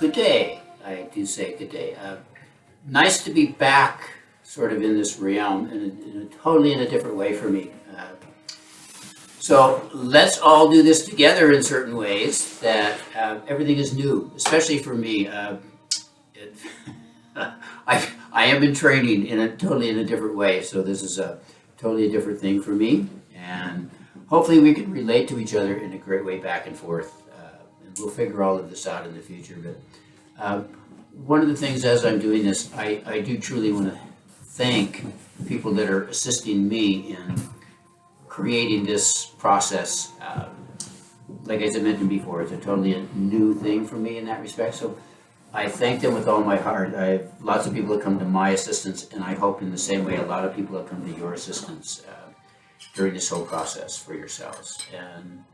Good day. I do say good day. Nice to be back sort of in this realm in a totally in a different way for me. So let's all do this together in certain ways that everything is new, especially for me. I have been training totally in a different way, so this is totally a different thing for me, and hopefully we can relate to each other in a great way back and forth, and we'll figure all of this out in the future. But one of the things as I'm doing this, I do truly want to thank people that are assisting me in creating this process. Like as I mentioned before, it's a totally new thing for me in that respect. So I thank them with all my heart. I have lots of people that come to my assistance, and I hope in the same way a lot of people have come to your assistance during this whole process for yourselves. And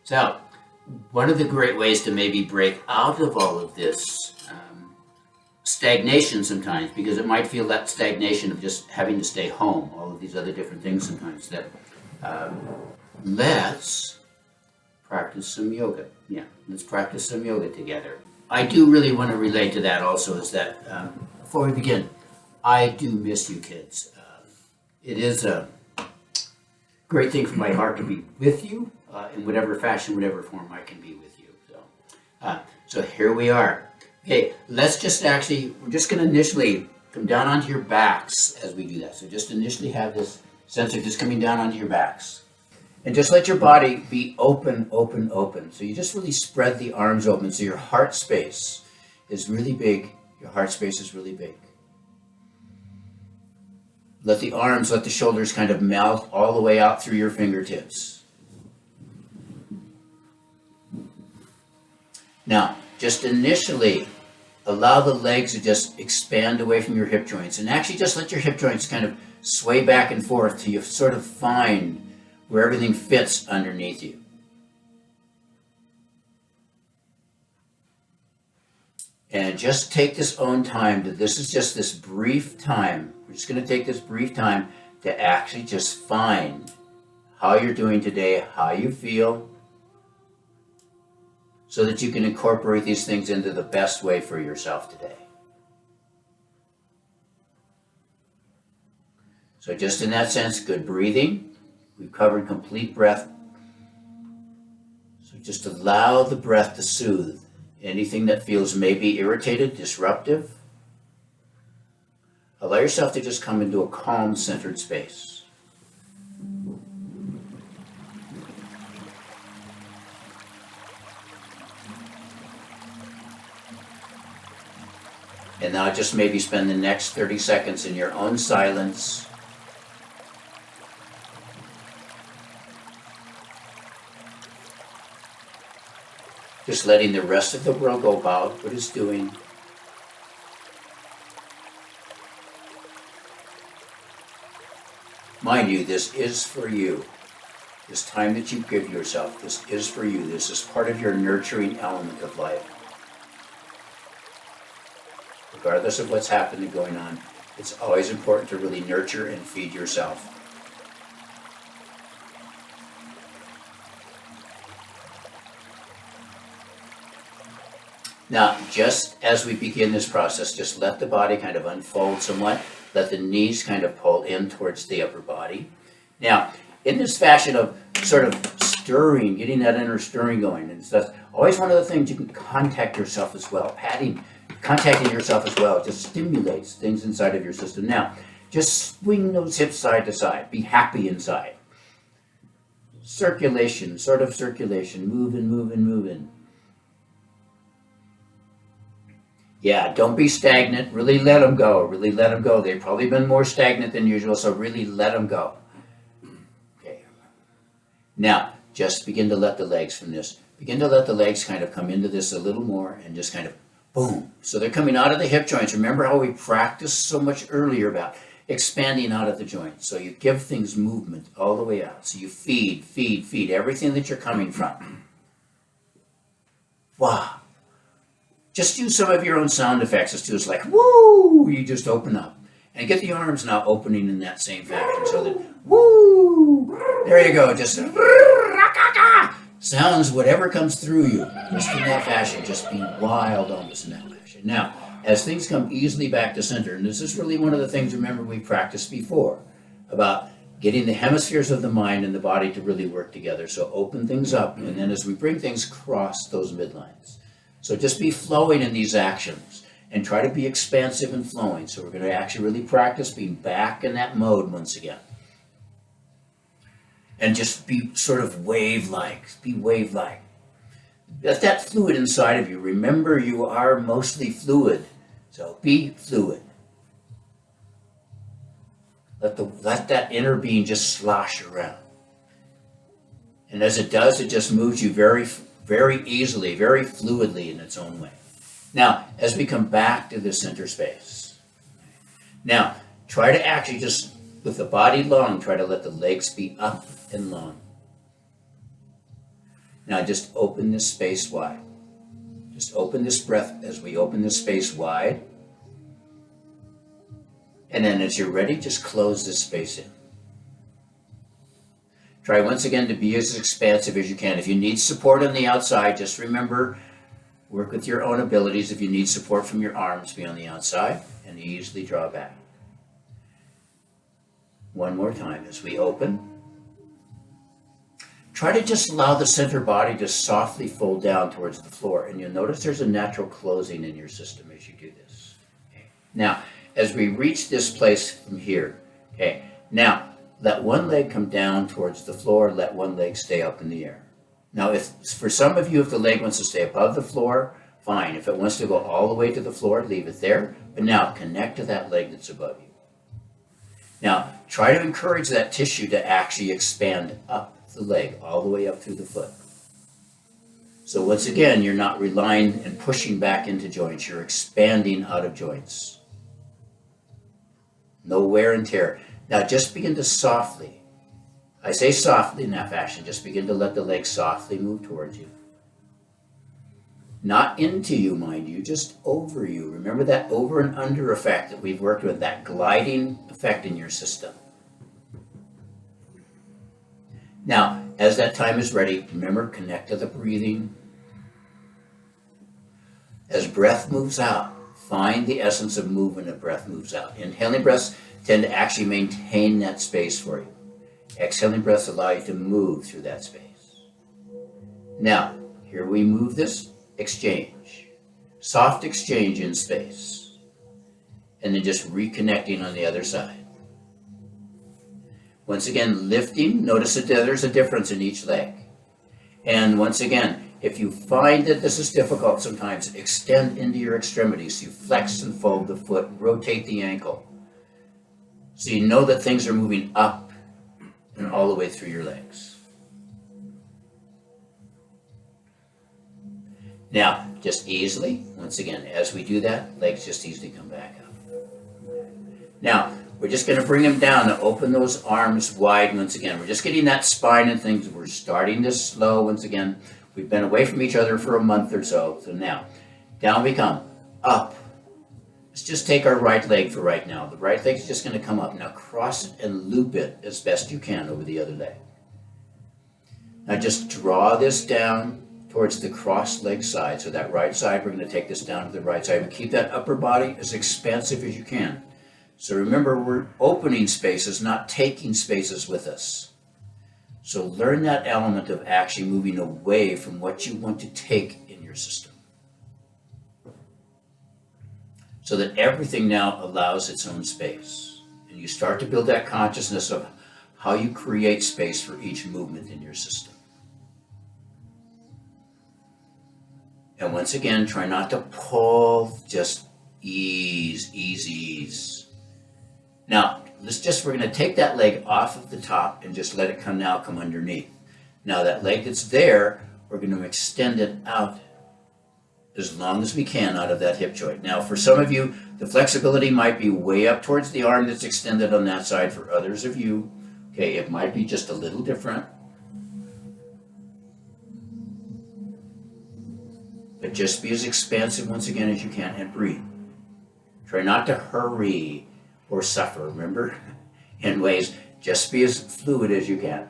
so one of the great ways to maybe break out of all of this stagnation sometimes, because it might feel that stagnation of just having to stay home, all of these other different things sometimes, that let's practice some yoga. Yeah, let's practice some yoga together. I do really want to relate to that also, is that before we begin, I do miss you kids. It is a great thing for my heart to be with you in whatever fashion, whatever form I can be with you. So here we are. Okay, let's just we're just going to initially come down onto your backs as we do that. So just initially have this sense of just coming down onto your backs. And just let your body be open, open, open. So you just really spread the arms open so your heart space is really big. Your heart space is really big. Let the arms, let the shoulders kind of melt all the way out through your fingertips. Now, just initially, allow the legs to just expand away from your hip joints. And actually just let your hip joints kind of sway back and forth till you sort of find where everything fits underneath you. And just take this own time this is just this brief time. We're just going to take this brief time to actually just find how you're doing today, how you feel, so that you can incorporate these things into the best way for yourself today. So just in that sense, good breathing. We've covered complete breath. So just allow the breath to soothe anything that feels maybe irritated, disruptive. Allow yourself to just come into a calm, centered space. And now just maybe spend the next 30 seconds in your own silence, just letting the rest of the world go about what it's doing. Mind you, this is for you. This time that you give yourself, this is for you. This is part of your nurturing element of life. Regardless of what's happening going on, it's always important to really nurture and feed yourself. Now, just as we begin this process, just let the body kind of unfold somewhat. Let the knees kind of pull in towards the upper body. Now, in this fashion of sort of stirring, getting that inner stirring going, and that's always one of the things you can contact yourself as well. Contacting yourself as well just stimulates things inside of your system. Now, just swing those hips side to side. Be happy inside. Circulation, sort of circulation. Moving, moving, moving. Yeah, don't be stagnant. Really let them go. Really let them go. They've probably been more stagnant than usual, so really let them go. Okay. Now, just begin to let the legs from this. Begin to let the legs kind of come into this a little more and just kind of boom. So they're coming out of the hip joints. Remember how we practiced so much earlier about expanding out of the joints. So you give things movement all the way out. So you feed everything that you're coming from. Wow. Just use some of your own sound effects. It's like, woo, you just open up. And get the arms now opening in that same fashion. So that, woo, there you go. Just Sounds, whatever comes through you, just in that fashion, just be wild almost in that fashion. Now, as things come easily back to center, and this is really one of the things, remember, we practiced before, about getting the hemispheres of the mind and the body to really work together. So open things up, and then as we bring things cross those midlines. So just be flowing in these actions, and try to be expansive and flowing. So we're going to actually really practice being back in that mode once again. And just be sort of wave-like, be wave-like. Let that fluid inside of you. Remember, you are mostly fluid, so be fluid. Let that inner being just slosh around. And as it does, it just moves you very, very easily, very fluidly in its own way. Now, as we come back to the center space, now try to actually just, with the body long, try to let the legs be up and long. Now just open this space wide. Just open this breath as we open this space wide. And then as you're ready, just close this space in. Try once again to be as expansive as you can. If you need support on the outside, just remember, work with your own abilities. If you need support from your arms, be on the outside and easily draw back. One more time as we open. Try to just allow the center body to softly fold down towards the floor, and you'll notice there's a natural closing in your system as you do this. Okay. Now, as we reach this place from here, okay, now let one leg come down towards the floor, let one leg stay up in the air. Now, if for some of you, if the leg wants to stay above the floor, fine. If it wants to go all the way to the floor, leave it there. But now, connect to that leg that's above you. Now, try to encourage that tissue to actually expand up the leg, all the way up through the foot. So once again, you're not relying and pushing back into joints. You're expanding out of joints. No wear and tear. Now, just begin to softly, I say softly in that fashion, just begin to let the leg softly move towards you. Not into you, mind you, just over you. Remember that over and under effect that we've worked with, that gliding effect in your system. Now, as that time is ready, remember, connect to the breathing. As breath moves out, find the essence of movement as breath moves out. Inhaling breaths tend to actually maintain that space for you. Exhaling breaths allow you to move through that space. Now, here we move this exchange. Soft exchange in space. And then just reconnecting on the other side. Once again, lifting. Notice that there's a difference in each leg. And once again, if you find that this is difficult sometimes, extend into your extremities. You flex and fold the foot, rotate the ankle. So you know that things are moving up and all the way through your legs. Now, just easily, once again, as we do that, legs just easily come back up. Now, we're just going to bring them down to open those arms wide once again. We're just getting that spine and things. We're starting this slow once again. We've been away from each other for a month or so. So now, down we come, up. Let's just take our right leg for right now. The right leg's just going to come up. Now cross it and loop it as best you can over the other leg. Now just draw this down towards the cross leg side. So that right side, we're going to take this down to the right side. But keep that upper body as expansive as you can. So remember, we're opening spaces, not taking spaces with us. So learn that element of actually moving away from what you want to take in your system. So that everything now allows its own space. And you start to build that consciousness of how you create space for each movement in your system. And once again, try not to pull, just ease, ease, ease. Now, we're going to take that leg off of the top and just let it come underneath. Now that leg that's there, we're going to extend it out as long as we can out of that hip joint. Now, for some of you, the flexibility might be way up towards the arm that's extended on that side. For others of you, okay, it might be just a little different. But just be as expansive once again as you can and breathe. Try not to hurry or suffer, remember? In ways, just be as fluid as you can.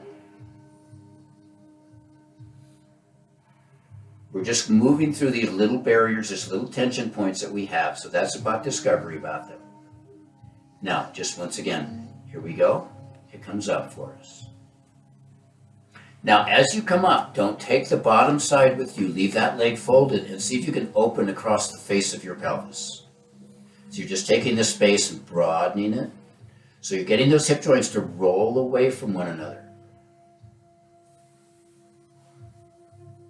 We're just moving through these little barriers, these little tension points that we have. So that's about discovery about them. Now, just once again, here we go. It comes up for us. Now, as you come up, don't take the bottom side with you. Leave that leg folded and see if you can open across the face of your pelvis. So you're just taking this space and broadening it. So you're getting those hip joints to roll away from one another.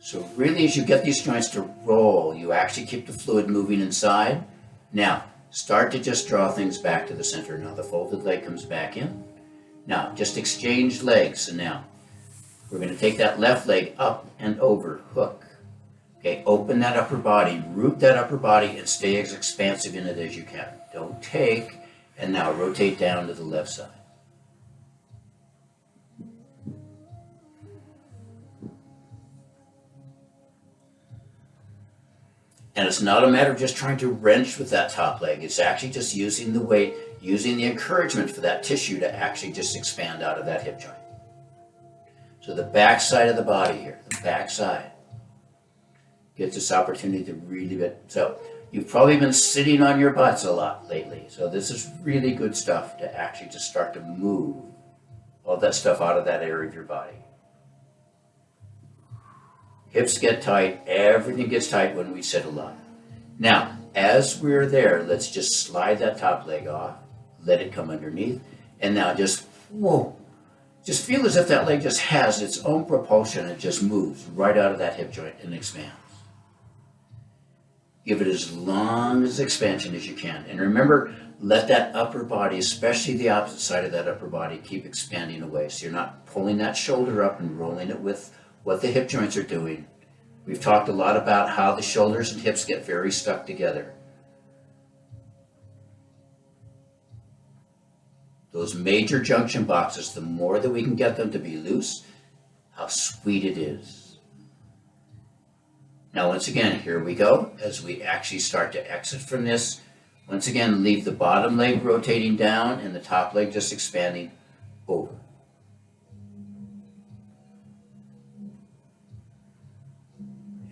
So really, as you get these joints to roll, you actually keep the fluid moving inside. Now, start to just draw things back to the center. Now, the folded leg comes back in. Now, just exchange legs. And now, we're going to take that left leg up and over, hook. Okay, open that upper body, root that upper body, and stay as expansive in it as you can. Don't take, and now rotate down to the left side. And it's not a matter of just trying to wrench with that top leg. It's actually just using the weight, using the encouragement for that tissue to actually just expand out of that hip joint. So the back side of the body here, the back side, gets this opportunity to really get. So you've probably been sitting on your butts a lot lately. So this is really good stuff to actually just start to move all that stuff out of that area of your body. Hips get tight, everything gets tight when we sit a lot. Now, as we're there, let's just slide that top leg off, let it come underneath, and now just, whoa, just feel as if that leg just has its own propulsion. It just moves right out of that hip joint and expands. Give it as long as expansion as you can. And remember, let that upper body, especially the opposite side of that upper body, keep expanding away. So you're not pulling that shoulder up and rolling it with what the hip joints are doing. We've talked a lot about how the shoulders and hips get very stuck together. Those major junction boxes, the more that we can get them to be loose, how sweet it is. Now, once again, here we go. As we actually start to exit from this, once again, leave the bottom leg rotating down and the top leg just expanding over.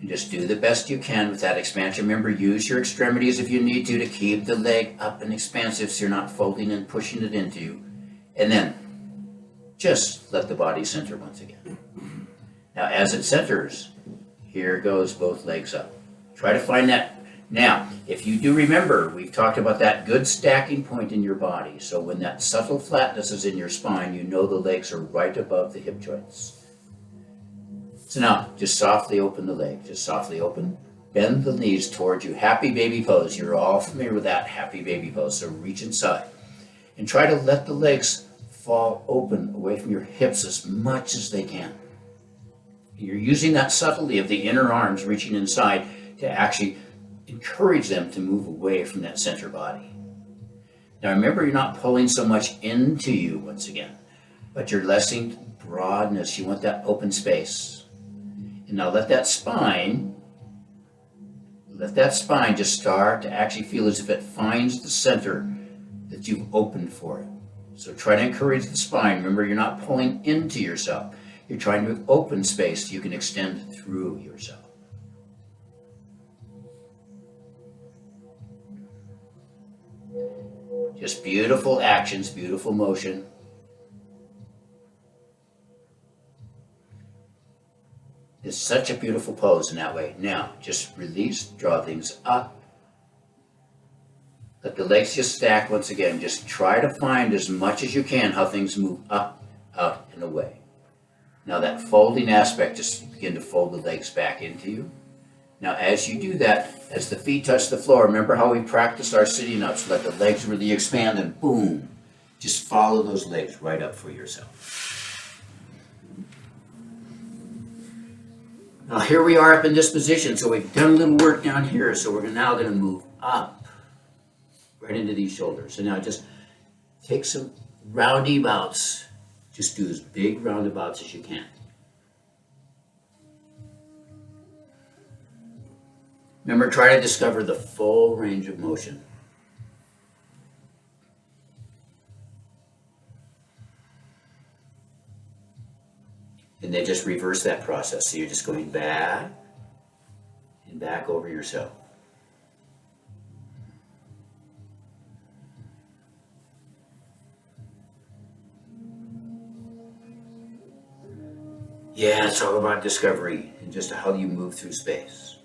And just do the best you can with that expansion. Remember, use your extremities if you need to keep the leg up and expansive so you're not folding and pushing it into you. And then just let the body center once again. Now, as it centers, here goes both legs up. Try to find that. Now, if you do remember, we've talked about that good stacking point in your body. So when that subtle flatness is in your spine, you know the legs are right above the hip joints. So now, just softly open the leg. Just softly open. Bend the knees towards you. Happy baby pose. You're all familiar with that happy baby pose. So reach inside. And try to let the legs fall open away from your hips as much as they can. You're using that subtlety of the inner arms reaching inside to actually encourage them to move away from that center body. Now remember, you're not pulling so much into you once again, but you're lessening broadness. You want that open space. And now let that spine just start to actually feel as if it finds the center that you've opened for it. So try to encourage the spine. Remember, you're not pulling into yourself. You're trying to open space so you can extend through yourself. Just beautiful actions, beautiful motion. It's such a beautiful pose in that way. Now, just release, draw things up. Let the legs just stack once again. Just try to find as much as you can how things move up, out, and away. Now that folding aspect, just begin to fold the legs back into you. Now as you do that, as the feet touch the floor, remember how we practiced our sitting ups. Let the legs really expand and boom, just follow those legs right up for yourself. Now here we are up in this position. So we've done a little work down here. So we're now going to move up right into these shoulders. So now just take some roundabouts. Just do as big roundabouts as you can. Remember, try to discover the full range of motion. And then just reverse that process. So you're just going back and back over yourself. Yeah, it's all about discovery and just how you move through space.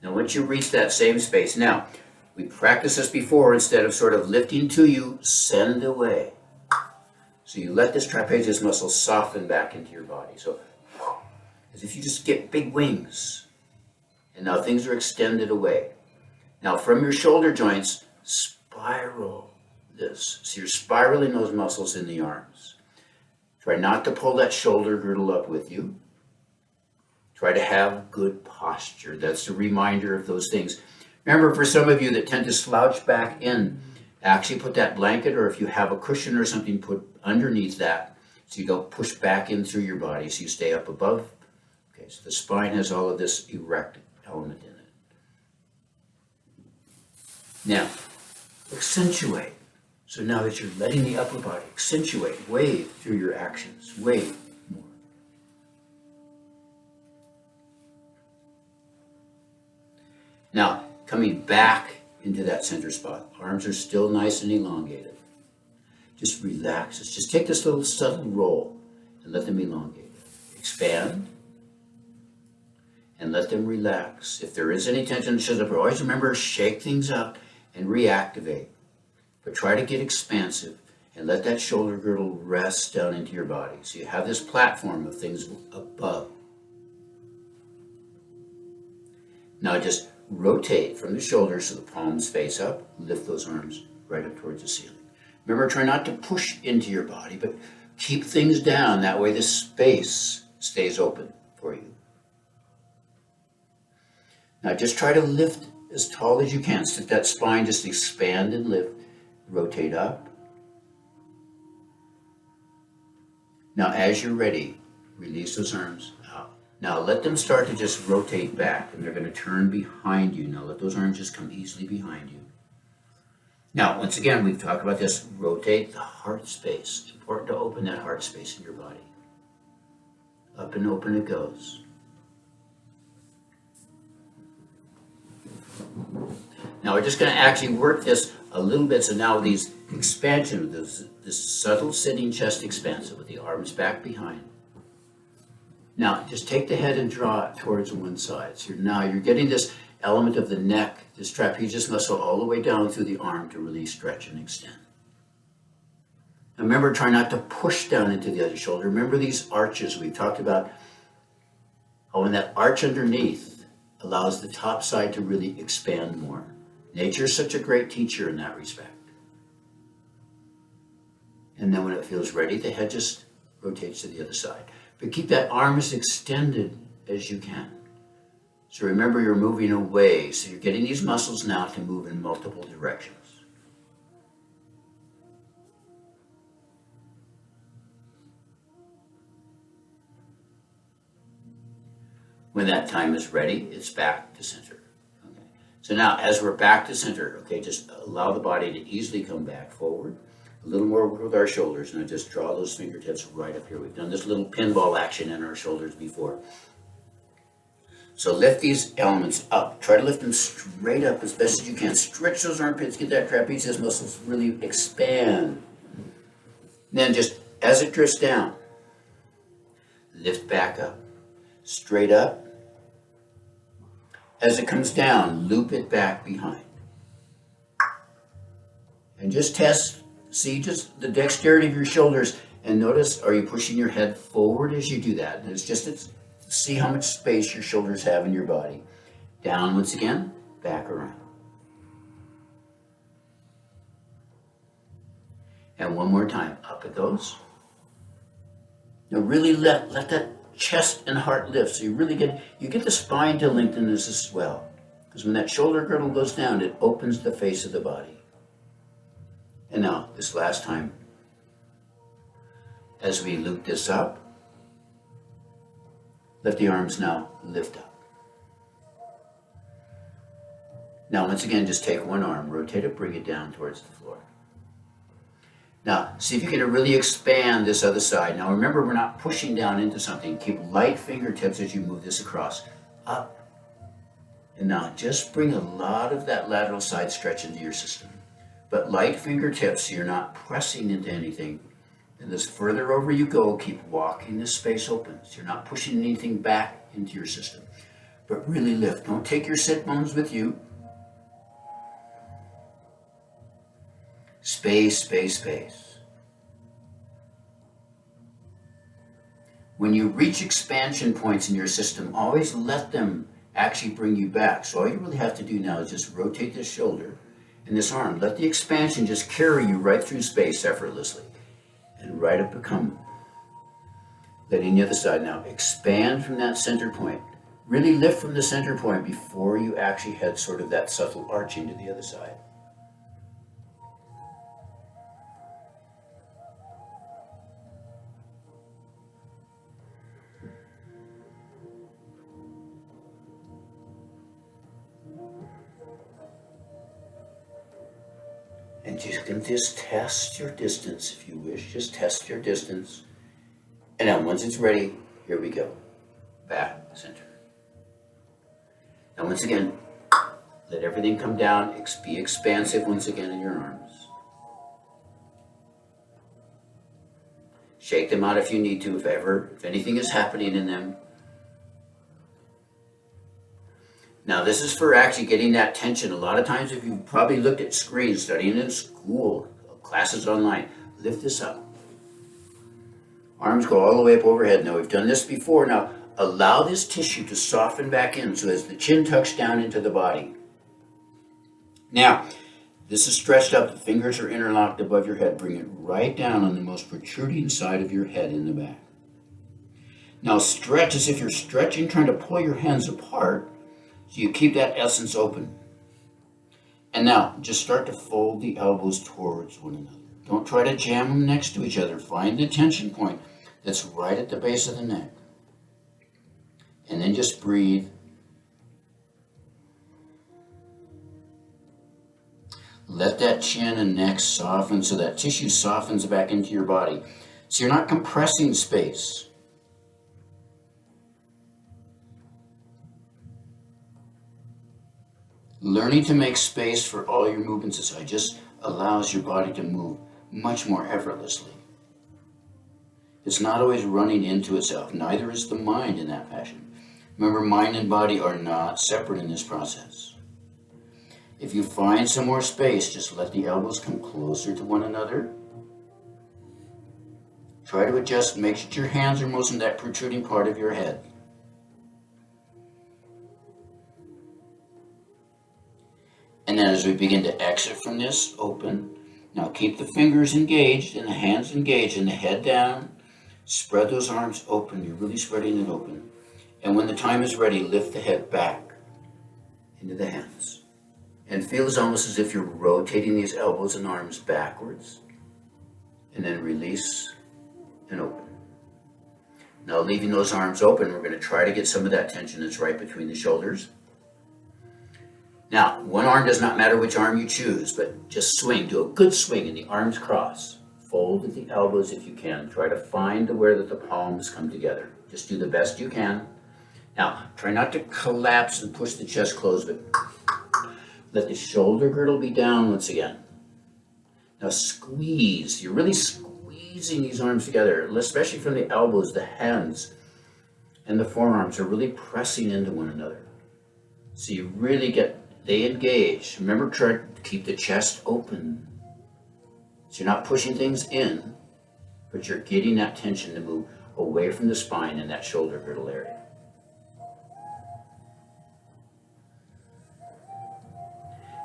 Now, once you reach that same space, now, we practiced this before. Instead of sort of lifting to you, send away. So you let this trapezius muscle soften back into your body. So, as if you just get big wings. And now things are extended away. Now, from your shoulder joints, spiral this. So you're spiraling those muscles in the arms. Try not to pull that shoulder girdle up with you. Try to have good posture. That's a reminder of those things. Remember, for some of you that tend to slouch back in, actually put that blanket, or if you have a cushion or something, put underneath that so you don't push back in through your body, so you stay up above. Okay, so the spine has all of this erect element in it. Now, accentuate. So now that you're letting the upper body accentuate, wave through your actions, wave more. Now, coming back into that center spot. Arms are still nice and elongated. Just relax. Let's just take this little subtle roll and let them elongate. Expand and let them relax. If there is any tension that shows up, always remember, shake things up and reactivate. But try to get expansive and let that shoulder girdle rest down into your body. So you have this platform of things above. Now just rotate from the shoulders so the palms face up. Lift those arms right up towards the ceiling. Remember, try not to push into your body, but keep things down. That way the space stays open for you. Now just try to lift as tall as you can. So that spine, just expand and lift. Rotate up. Now as you're ready, release those arms out. Now let them start to just rotate back, and they're going to turn behind you. Now let those arms just come easily behind you. Now, once again, we've talked about this. Rotate the heart space. Important to open that heart space in your body. Up and open it goes. Now we're just going to actually work this a little bit. So now these expansion, this subtle sitting chest expansive with the arms back behind. Now just take the head and draw it towards one side. So now you're getting this element of the neck, this trapezius muscle all the way down through the arm to really stretch and extend. Now remember, try not to push down into the other shoulder. Remember these arches we've talked about. Oh, and that arch underneath allows the top side to really expand more. Nature is such a great teacher in that respect. And then when it feels ready, the head just rotates to the other side. But keep that arm as extended as you can. So remember, you're moving away. So you're getting these muscles now to move in multiple directions. When that time is ready, it's back to center. Okay. So now, as we're back to center, okay, just allow the body to easily come back forward. A little more with our shoulders. Now just draw those fingertips right up here. We've done this little pinball action in our shoulders before. So lift these elements up. Try to lift them straight up as best as you can. Stretch those armpits. Get that trapezius muscles really expand. And then just as it drifts down, lift back up. Straight up. As it comes down, loop it back behind. And just test, see just the dexterity of your shoulders, and notice, are you pushing your head forward as you do that? And see how much space your shoulders have in your body. Down once again, back around. And one more time, up it goes. Now really let that chest and heart lift, so you really get the spine to lengthen as well. Because when that shoulder girdle goes down, it opens the face of the body. And now, this last time, as we loop this up, let the arms now lift up. Now, once again, just take one arm, rotate it, bring it down towards the floor. Now, see if you can really expand this other side. Now, remember, we're not pushing down into something. Keep light fingertips as you move this across. Up, And now just bring a lot of that lateral side stretch into your system. But light fingertips, so you're not pressing into anything. And as further over you go, keep walking this space open. So you're not pushing anything back into your system. But really lift. Don't take your sit bones with you. Space, space, space. When you reach expansion points in your system, always let them actually bring you back. So all you really have to do now is just rotate this shoulder and this arm. Let the expansion just carry you right through space effortlessly. And right up and come. Letting the other side now expand from that center point. Really lift from the center point before you actually head sort of that subtle arching to the other side. And you can just test your distance if you wish. Just test your distance. And now once it's ready, here we go. Back, center. Now once again, let everything come down. Be expansive once again in your arms. Shake them out if you need to, if anything is happening in them. Now this is for actually getting that tension. A lot of times if you've probably looked at screens, studying in school, classes online, lift this up. Arms go all the way up overhead. Now we've done this before. Now allow this tissue to soften back in so as the chin tucks down into the body. Now, this is stretched up. The fingers are interlocked above your head. Bring it right down on the most protruding side of your head in the back. Now stretch as if you're stretching, trying to pull your hands apart. So you keep that essence open. And now, just start to fold the elbows towards one another. Don't try to jam them next to each other. Find the tension point that's right at the base of the neck. And then just breathe. Let that chin and neck soften so that tissue softens back into your body. So you're not compressing space. Learning to make space for all your movements aside just allows your body to move much more effortlessly. It's not always running into itself. Neither is the mind in that fashion. Remember, mind and body are not separate in this process. If you find some more space, just let the elbows come closer to one another. Try to adjust, make sure your hands are most in that protruding part of your head. And then as we begin to exit from this, open. Now keep the fingers engaged and the hands engaged and the head down. Spread those arms open. You're really spreading it open. And when the time is ready, lift the head back into the hands. And feel as almost as if you're rotating these elbows and arms backwards. And then release and open. Now leaving those arms open, we're going to try to get some of that tension that's right between the shoulders. Now, one arm does not matter which arm you choose, but just swing. Do a good swing and the arms cross. Fold at the elbows if you can. Try to find where that the palms come together. Just do the best you can. Now, try not to collapse and push the chest closed, but let the shoulder girdle be down once again. Now squeeze. You're really squeezing these arms together, especially from the elbows. The hands and the forearms are really pressing into one another. So you really they engage. Remember, try to keep the chest open. So you're not pushing things in, but you're getting that tension to move away from the spine and that shoulder girdle area.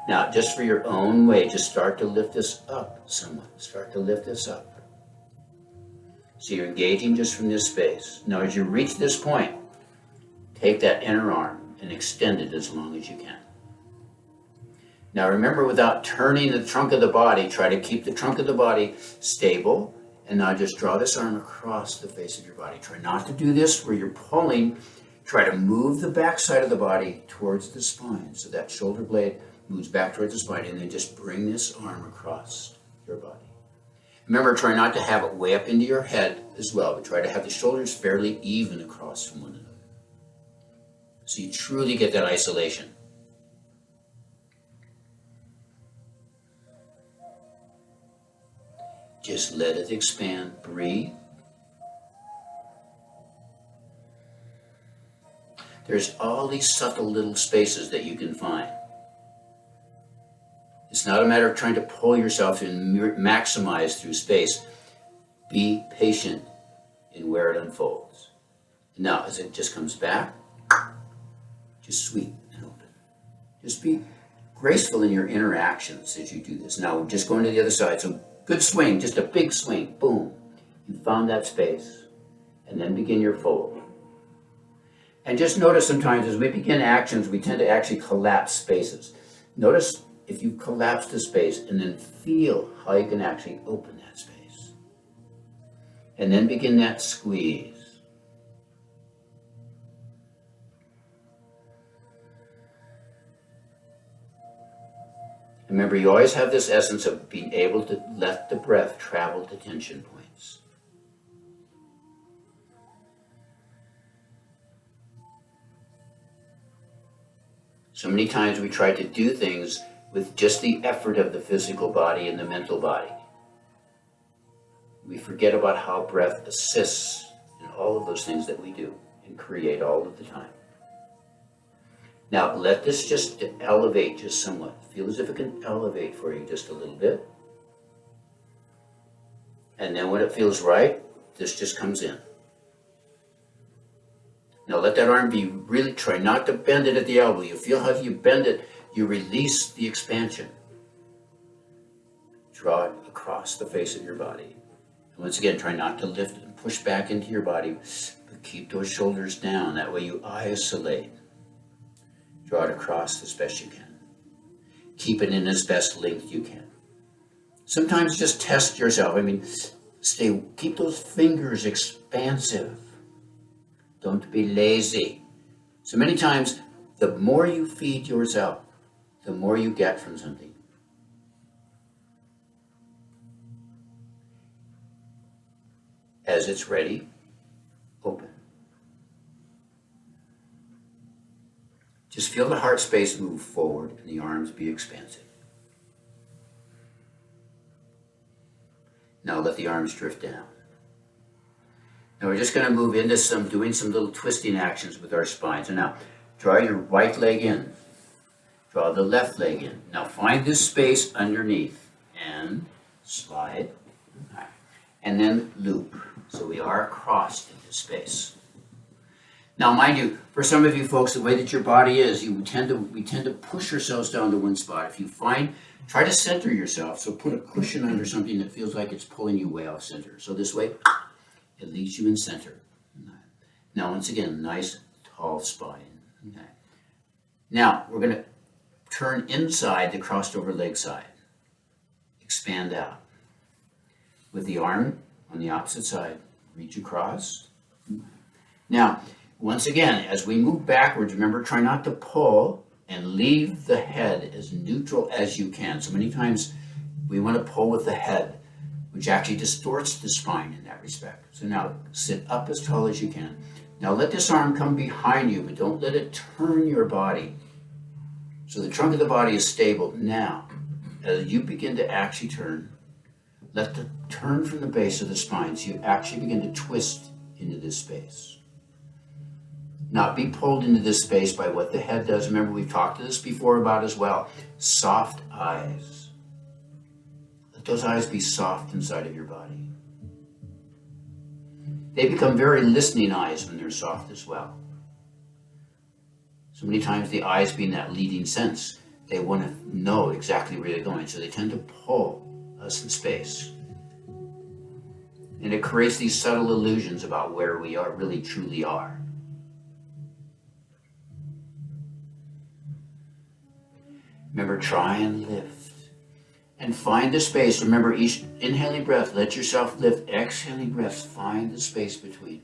Now, just for your own way, just start to lift this up somewhat. Start to lift this up. So you're engaging just from this space. Now, as you reach this point, take that inner arm and extend it as long as you can. Now remember, without turning the trunk of the body, try to keep the trunk of the body stable. And now just draw this arm across the face of your body. Try not to do this where you're pulling. Try to move the back side of the body towards the spine. So that shoulder blade moves back towards the spine. And then just bring this arm across your body. Remember, try not to have it way up into your head as well. But try to have the shoulders fairly even across from one another. So you truly get that isolation. Just let it expand. Breathe. There's all these subtle little spaces that you can find. It's not a matter of trying to pull yourself and maximize through space. Be patient in where it unfolds. Now, as it just comes back, just sweep and open. Just be graceful in your interactions as you do this. Now, we're just going to the other side. So, good swing, just a big swing. Boom. You found that space. And then begin your fold. And just notice sometimes as we begin actions, we tend to actually collapse spaces. Notice if you collapse the space and then feel how you can actually open that space. And then begin that squeeze. Remember, you always have this essence of being able to let the breath travel to tension points. So many times we try to do things with just the effort of the physical body and the mental body. We forget about how breath assists in all of those things that we do and create all of the time. Now, let this just elevate just somewhat. Feel as if it can elevate for you just a little bit. And then when it feels right, this just comes in. Now let that arm be really, try not to bend it at the elbow. You feel how you bend it, you release the expansion. Draw it across the face of your body. And once again, try not to lift and push back into your body, but keep those shoulders down. That way you isolate. Draw it across as best you can. Keep it in as best length you can. Sometimes just test yourself. Keep those fingers expansive. Don't be lazy. So many times, the more you feed yourself, the more you get from something. As it's ready, open. Just feel the heart space move forward and the arms be expansive. Now let the arms drift down. Now we're just going to move into doing some little twisting actions with our spine. So now, draw your right leg in. Draw the left leg in. Now find this space underneath and slide. And then loop. So we are across into space. Now, mind you, for some of you folks, the way that your body is, we tend to push ourselves down to one spot. If you find, try to center yourself. So put a cushion under something that feels like it's pulling you way off center. So this way, it leaves you in center. Now, once again, nice, tall spine. Okay. Now, we're going to turn inside the crossed over leg side. Expand out. With the arm on the opposite side, reach across. Now, once again, as we move backwards, remember, try not to pull and leave the head as neutral as you can. So many times we want to pull with the head, which actually distorts the spine in that respect. So now sit up as tall as you can. Now let this arm come behind you, but don't let it turn your body. So the trunk of the body is stable. Now, as you begin to actually turn, let the turn from the base of the spine so you actually begin to twist into this space. Not be pulled into this space by what the head does. Remember, we've talked to this before about as well. Soft eyes. Let those eyes be soft inside of your body. They become very listening eyes when they're soft as well. So many times the eyes being that leading sense, they want to know exactly where they're going. So they tend to pull us in space. And it creates these subtle illusions about where we are, really truly are. Remember, try and lift. And find the space. Remember, each inhaling breath, let yourself lift. Exhaling breath, find the space between.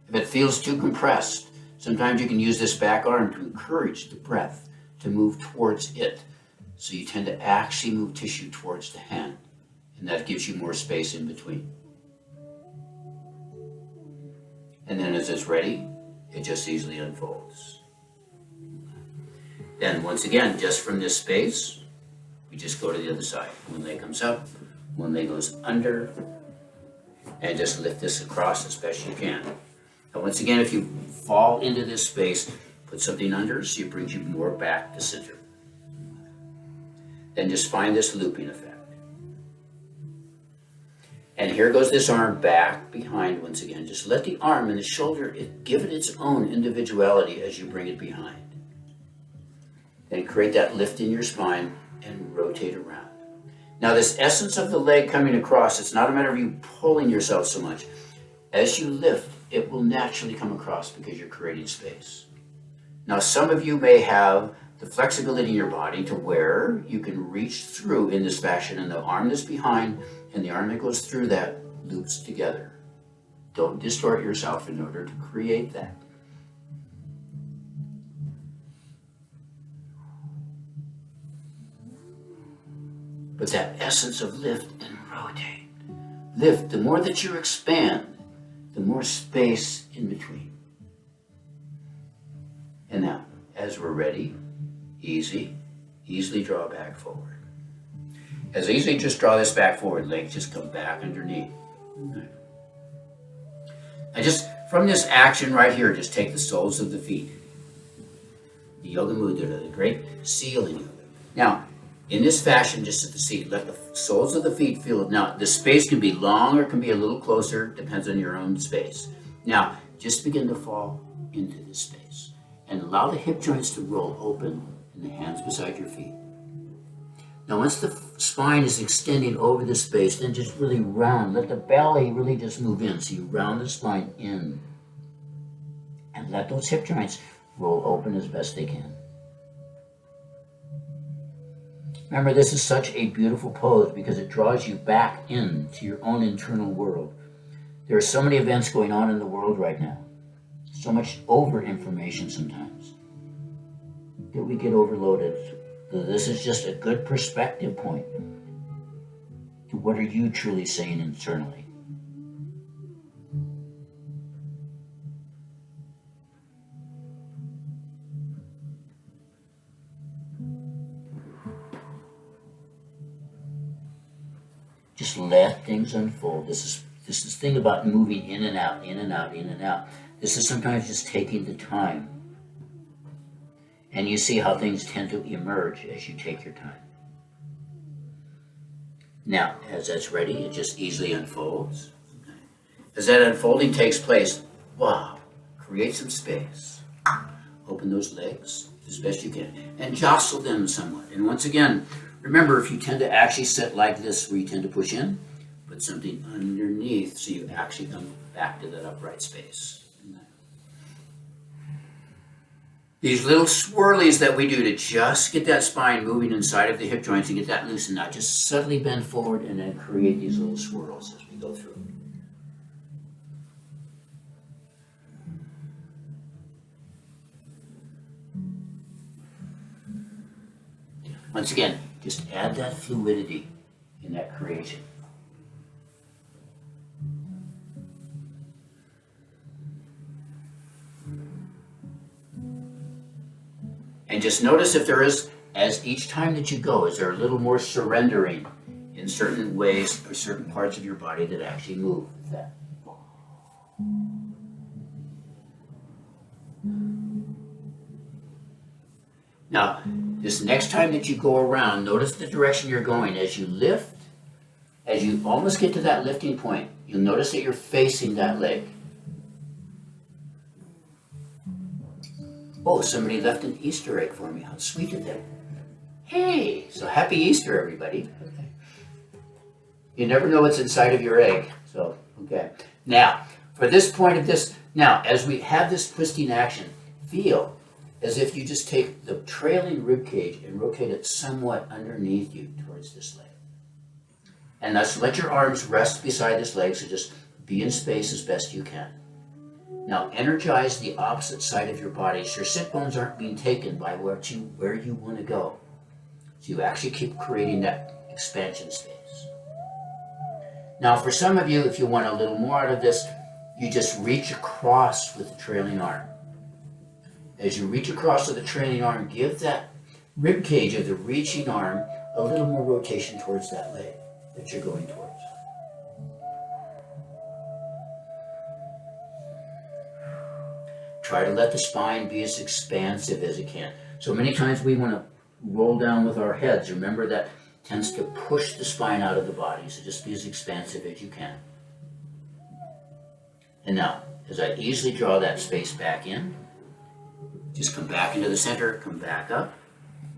If it feels too compressed, sometimes you can use this back arm to encourage the breath to move towards it. So you tend to actually move tissue towards the hand. And that gives you more space in between. And then as it's ready, it just easily unfolds. Then once again, just from this space, we just go to the other side. When leg comes up, One leg goes under, and just lift this across as best you can. And once again, if you fall into this space, put something under so it brings you more back to center. Then just find this looping effect. And here goes this arm back behind once again. Just let the arm and the shoulder, give it its own individuality as you bring it behind. Then create that lift in your spine and rotate around. Now this essence of the leg coming across, it's not a matter of you pulling yourself so much. As you lift, it will naturally come across because you're creating space. Now some of you may have the flexibility in your body to where you can reach through in this fashion, and the arm that's behind and the arm that goes through that loops together. Don't distort yourself in order to create that. But that essence of lift and rotate. Lift, the more that you expand, the more space in between. And now, as we're ready, easily draw back forward. As easily just draw this back forward, legs just come back underneath. And just from this action right here, just take the soles of the feet. The Yoga Mudra, the great seal in yoga. Now, in this fashion, just at the seat, let the soles of the feet feel it. Now, the space can be long or can be a little closer, depends on your own space. Now, just begin to fall into this space and allow the hip joints to roll open and the hands beside your feet. Now, once the spine is extending over the space, then just really round. Let the belly really just move in. So you round the spine in and let those hip joints roll open as best they can. Remember, this is such a beautiful pose because it draws you back into your own internal world. There are so many events going on in the world right now, so much over information sometimes, that we get overloaded. This is just a good perspective point to what are you truly saying internally. Just let things unfold. This is the thing about moving in and out, in and out, in and out. This is sometimes just taking the time. And you see how things tend to emerge as you take your time. Now, as that's ready, it just easily unfolds. As that unfolding takes place, wow, create some space. Open those legs as best you can and jostle them somewhat. And once again, remember, if you tend to actually sit like this where you tend to push in, put something underneath so you actually come back to that upright space. These little swirlies that we do to just get that spine moving inside of the hip joints and get that loosened out, just subtly bend forward and then create these little swirls as we go through. Once again, just add that fluidity in that creation. And just notice if there is, as each time that you go, is there a little more surrendering in certain ways or certain parts of your body that actually move with that. Now, this next time that you go around, notice the direction you're going. As you lift, as you almost get to that lifting point, you'll notice that you're facing that leg. Oh, somebody left an Easter egg for me. How sweet of them. Hey, so happy Easter, everybody. Okay. You never know what's inside of your egg. So, okay. Now, for this point of this, now, as we have this twisting action, feel as if you just take the trailing rib cage and rotate it somewhat underneath you towards this leg. And thus let your arms rest beside this leg, so just be in space as best you can. Now energize the opposite side of your body so your sit bones aren't being taken by where you want to go. So you actually keep creating that expansion space. Now for some of you, if you want a little more out of this, you just reach across with the trailing arm. As you reach across with the trailing arm, give that rib cage of the reaching arm a little more rotation towards that leg. that you're going towards. Try to let the spine be as expansive as it can. So many times we want to roll down with our heads. Remember, that tends to push the spine out of the body. So just be as expansive as you can. And now, as I easily draw that space back in, just come back into the center, come back up.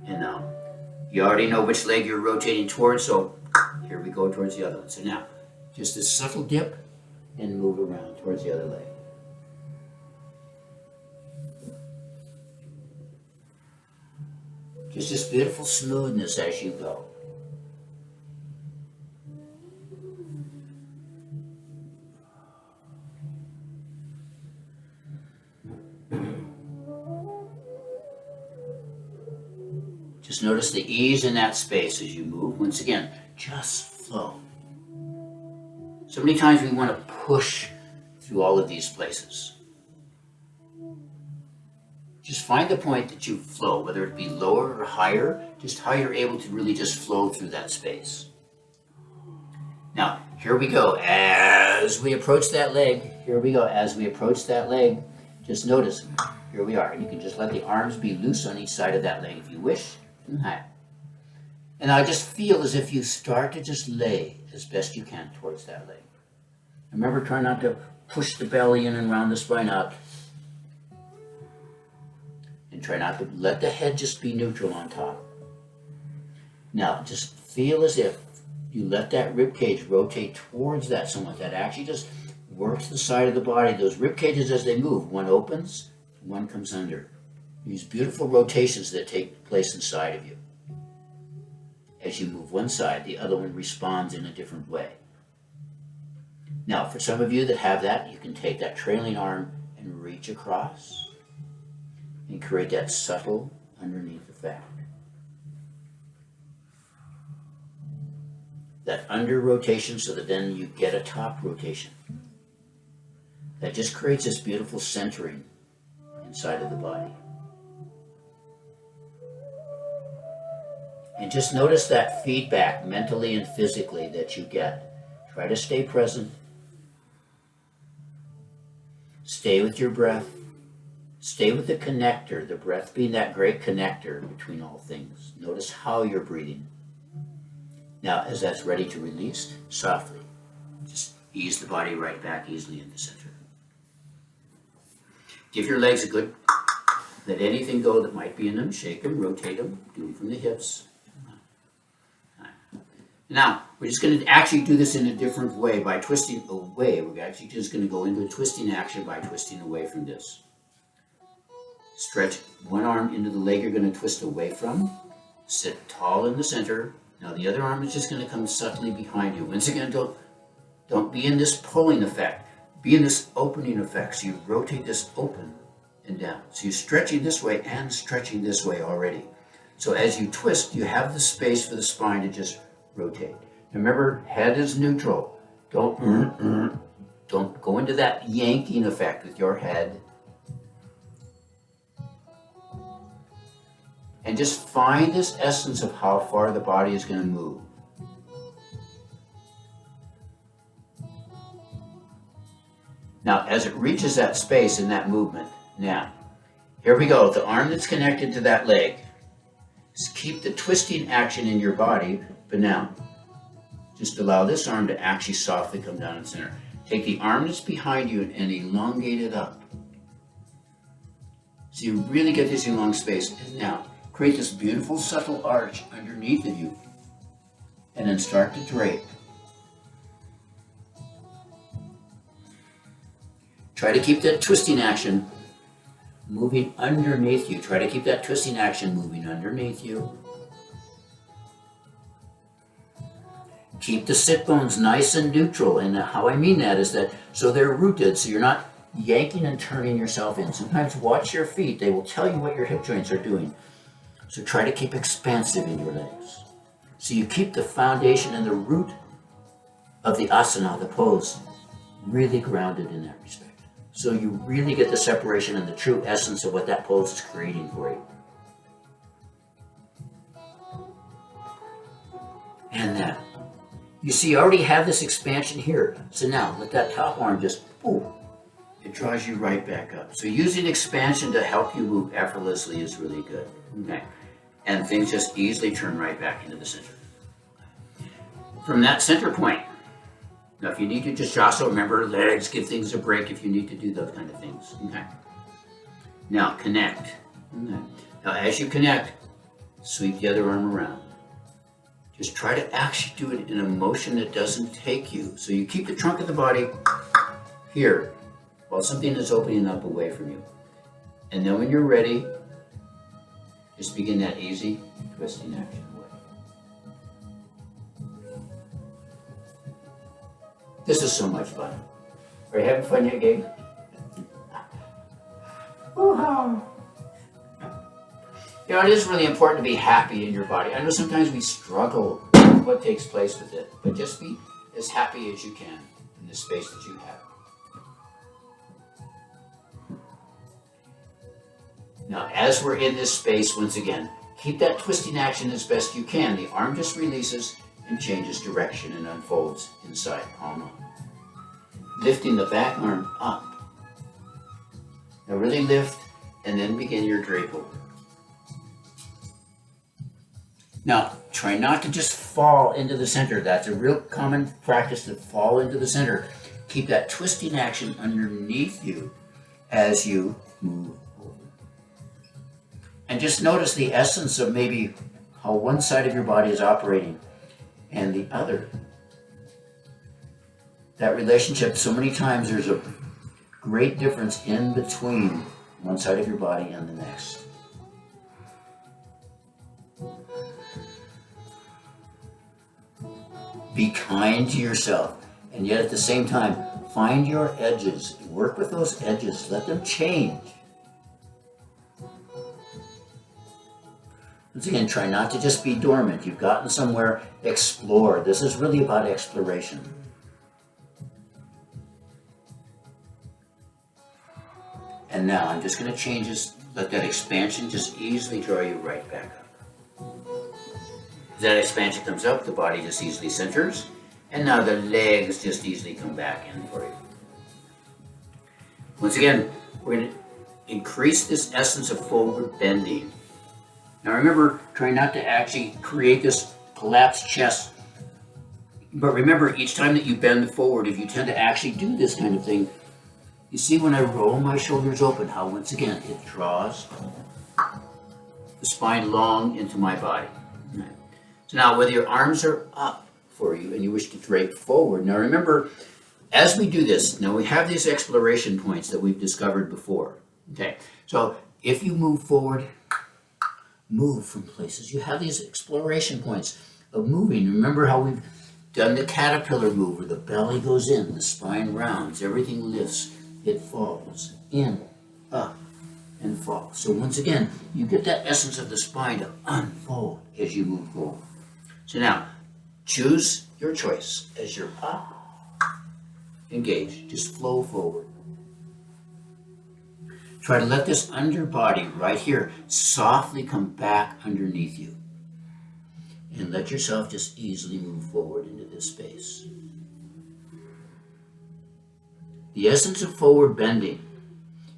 And now, you already know which leg you're rotating towards, so here we go towards the other one. So now, just a subtle dip and move around towards the other leg. Just this beautiful smoothness as you go. Just notice the ease in that space as you move. Once again, just flow. So many times we want to push through all of these places. Just find the point that you flow, whether it be lower or higher, just how you're able to really just flow through that space. Now, here we go. As we approach that leg, just notice, here we are. You can just let the arms be loose on each side of that leg if you wish. And now just feel as if you start to just lay as best you can towards that leg. Remember, try not to push the belly in and round the spine out. And try not to let the head just be neutral on top. Now, just feel as if you let that rib cage rotate towards that somewhat. That actually just works the side of the body. Those rib cages, as they move, one opens, one comes under. These beautiful rotations that take place inside of you. As you move one side, the other one responds in a different way. Now, for some of you that have that, you can take that trailing arm and reach across and create that subtle underneath effect. That under rotation so that then you get a top rotation. That just creates this beautiful centering inside of the body. And just notice that feedback mentally and physically that you get. Try to stay present. Stay with your breath. Stay with the connector, the breath being that great connector between all things. Notice how you're breathing. Now, as that's ready to release, softly, just ease the body right back easily in the center. Give your legs a good, let anything go that might be in them, shake them, rotate them, do them from the hips. Now, we're just going to actually do this in a different way by twisting away. We're actually just going to go into a twisting action by twisting away from this. Stretch one arm into the leg you're going to twist away from. Sit tall in the center. Now the other arm is just going to come subtly behind you. Once again, don't be in this pulling effect. Be in this opening effect. So you rotate this open and down. So you're stretching this way and stretching this way already. So as you twist, you have the space for the spine to just rotate. Remember, head is neutral. Don't go into that yanking effect with your head. And just find this essence of how far the body is going to move. Now, as it reaches that space in that movement, now, here we go. The arm that's connected to that leg. Just keep the twisting action in your body, but now, just allow this arm to actually softly come down in center. Take the arm that's behind you and elongate it up. So you really get this long space. And now, create this beautiful subtle arch underneath of you and then start to drape. Try to keep that twisting action moving underneath you. Try to keep that twisting action moving underneath you. Keep the sit bones nice and neutral. And how I mean that is that so they're rooted, so you're not yanking and turning yourself in. Sometimes watch your feet. They will tell you what your hip joints are doing. So try to keep expansive in your legs. So you keep the foundation and the root of the asana, the pose, really grounded in that respect. So you really get the separation and the true essence of what that pose is creating for you. And that. You see, you already have this expansion here. So now, let that top arm just, ooh, it draws you right back up. So using expansion to help you move effortlessly is really good. Okay. And things just easily turn right back into the center. From that center point, now if you need to just also remember legs, give things a break if you need to do those kind of things. Okay. Now connect. Okay. Now as you connect, sweep the other arm around. Just try to actually do it in a motion that doesn't take you. So you keep the trunk of the body here while something is opening up away from you. And then when you're ready, just begin that easy twisting action away. This is so much fun. Are you having fun yet, Gabe? You know, it is really important to be happy in your body. I know sometimes we struggle with what takes place with it, but just be as happy as you can in the space that you have. Now, as we're in this space, once again, keep that twisting action as best you can. The arm just releases and changes direction and unfolds inside, palm up. Lifting the back arm up. Now really lift and then begin your drape over. Now, try not to just fall into the center. That's a real common practice, to fall into the center. Keep that twisting action underneath you as you move over. And just notice the essence of maybe how one side of your body is operating and the other. That relationship, so many times there's a great difference in between one side of your body and the next. Be kind to yourself, and yet at the same time, find your edges. Work with those edges. Let them change. Once again, try not to just be dormant. You've gotten somewhere, explore. This is really about exploration. And now I'm just going to change this. Let that expansion just easily draw you right back up. As that expansion comes up, the body just easily centers. And now the legs just easily come back in for you. Once again, we're going to increase this essence of forward bending. Now remember, try not to actually create this collapsed chest. But remember, each time that you bend forward, if you tend to actually do this kind of thing, you see when I roll my shoulders open, how once again it draws the spine long into my body. Right. So now whether your arms are up for you and you wish to drape forward, now remember, as we do this, now we have these exploration points that we've discovered before. Okay, so if you move forward, move from places. You have these exploration points of moving. Remember how we've done the caterpillar move where the belly goes in, the spine rounds, everything lifts, it falls in, up, and falls. So once again, you get that essence of the spine to unfold as you move forward. So now, choose your choice. As you're up, engage, just flow forward. Try to let this underbody right here softly come back underneath you. And let yourself just easily move forward into this space. The essence of forward bending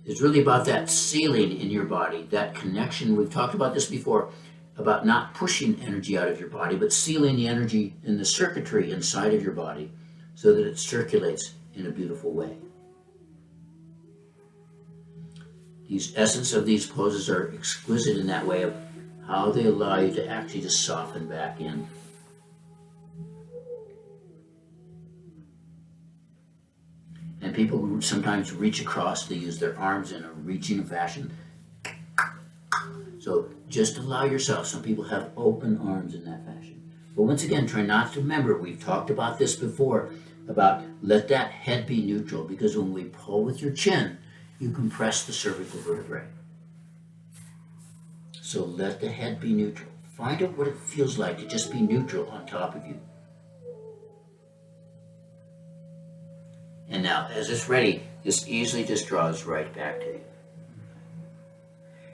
is really about that sealing in your body, that connection. We've talked about this before, about not pushing energy out of your body, but sealing the energy in the circuitry inside of your body so that it circulates in a beautiful way. These essence of these poses are exquisite in that way of how they allow you to actually just soften back in. And people sometimes reach across, they use their arms in a reaching fashion. So just allow yourself, some people have open arms in that fashion. But once again, try not to remember, we've talked about this before, about let that head be neutral, because when we pull with your chin, you compress the cervical vertebrae. So let the head be neutral. Find out what it feels like to just be neutral on top of you. And now, as it's ready, this easily just draws right back to you.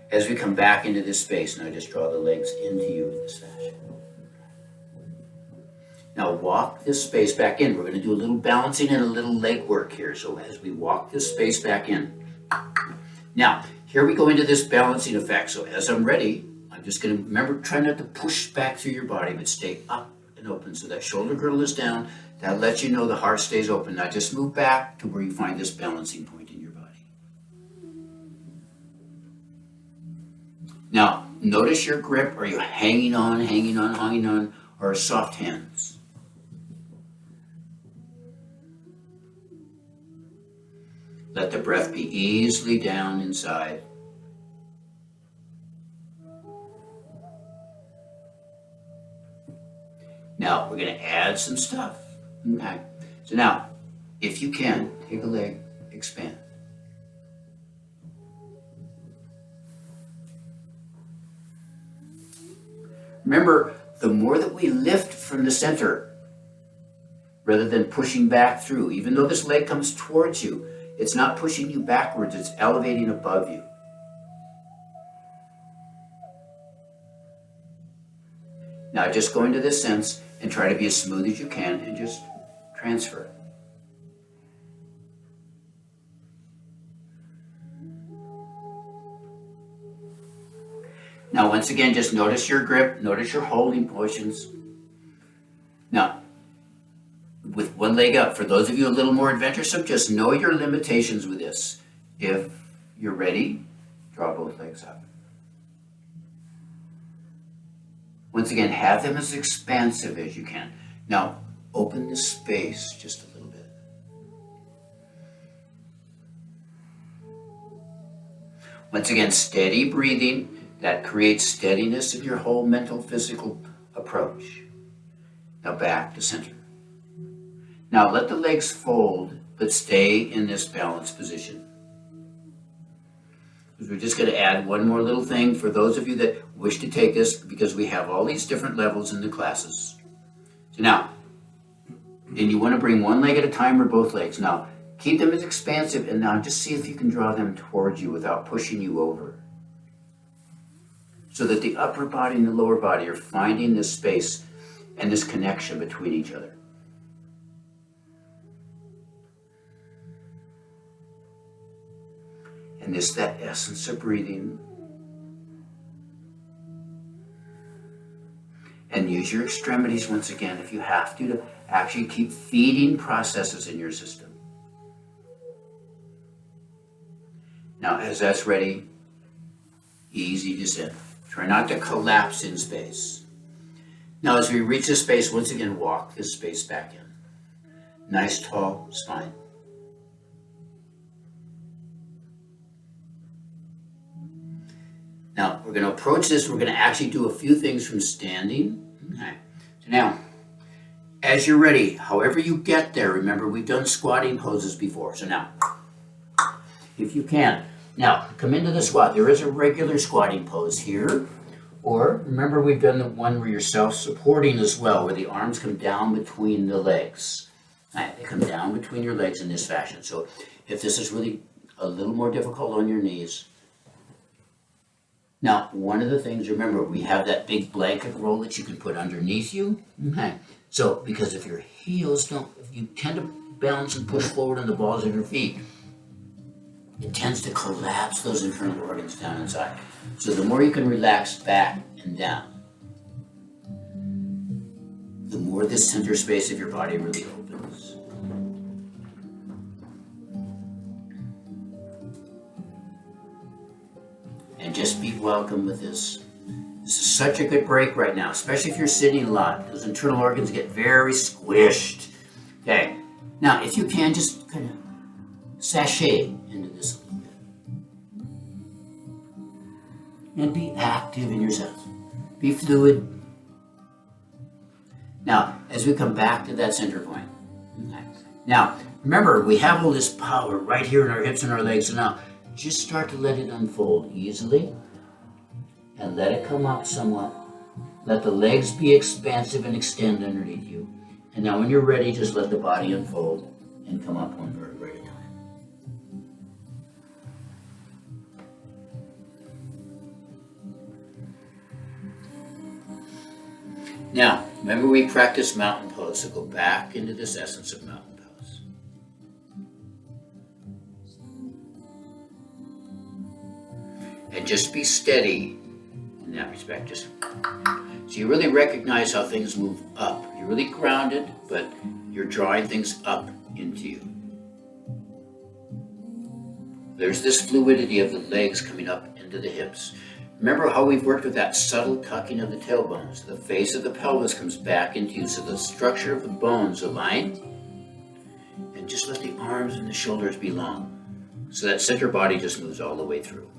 As we come back into this space, now just draw the legs into you in this fashion. Now walk this space back in. We're going to do a little balancing and a little leg work here. So as we walk this space back in. Now, here we go into this balancing effect. So as I'm ready, I'm just going to remember, try not to push back through your body, but stay up and open. So that shoulder girdle is down. That lets you know the heart stays open. Now just move back to where you find this balancing point in your body. Now, notice your grip. Are you hanging on, or soft hands? Let the breath be easily down inside. Now, we're going to add some stuff. Okay. So now, if you can, take a leg, expand. Remember, the more that we lift from the center, rather than pushing back through, even though this leg comes towards you, it's not pushing you backwards, it's elevating above you. Now just go into this sense and try to be as smooth as you can and just transfer. Now once again, just notice your grip, notice your holding positions. Now, with one leg up, for those of you a little more adventuresome, just know your limitations with this. If you're ready, draw both legs up. Once again, have them as expansive as you can. Now, open the space just a little bit. Once again, steady breathing. That creates steadiness in your whole mental, physical approach. Now back to center. Now let the legs fold, but stay in this balanced position. We're just going to add one more little thing for those of you that wish to take this, because we have all these different levels in the classes. So now, and you want to bring one leg at a time or both legs. Now, keep them as expansive, and now just see if you can draw them towards you without pushing you over. So that the upper body and the lower body are finding this space and this connection between each other. And this, that essence of breathing. And use your extremities once again, if you have to actually keep feeding processes in your system. Now, as that's ready, easy descent. Try not to collapse in space. Now, as we reach this space, once again, walk this space back in. Nice, tall spine. Now, we're going to approach this. We're going to actually do a few things from standing. Okay. So now, as you're ready, however you get there, remember we've done squatting poses before. So now, if you can, now come into the squat. There is a regular squatting pose here. Or remember we've done the one where you're self-supporting as well, where the arms come down between the legs. Right, they come down between your legs in this fashion. So if this is really a little more difficult on your knees. Now, one of the things, remember, we have that big blanket roll that you can put underneath you. Okay. So, because if your heels don't, if you tend to bounce and push forward on the balls of your feet, it tends to collapse those internal organs down inside. So the more you can relax back and down, the more this center space of your body really opens. And just be welcome with this. This is such a good break right now, especially if you're sitting a lot. Those internal organs get very squished. Okay, now if you can, just kind of sashay into this a little bit. And be active in yourself. Be fluid. Now, as we come back to that center point. Okay. Now, remember, we have all this power right here in our hips and our legs. So now, just start to let it unfold easily. And let it come up somewhat. Let the legs be expansive and extend underneath you. And now when you're ready, just let the body unfold and come up one vertebra at a time. Now, remember we practiced mountain pose. pose. So go back into this essence of mountain pose. And just be steady in that respect. So you really recognize how things move up. You're really grounded, but you're drawing things up into you. There's this fluidity of the legs coming up into the hips. Remember how we've worked with that subtle tucking of the tailbones. The face of the pelvis comes back into you, so the structure of the bones align. And just let the arms and the shoulders be long. So that center body just moves all the way through.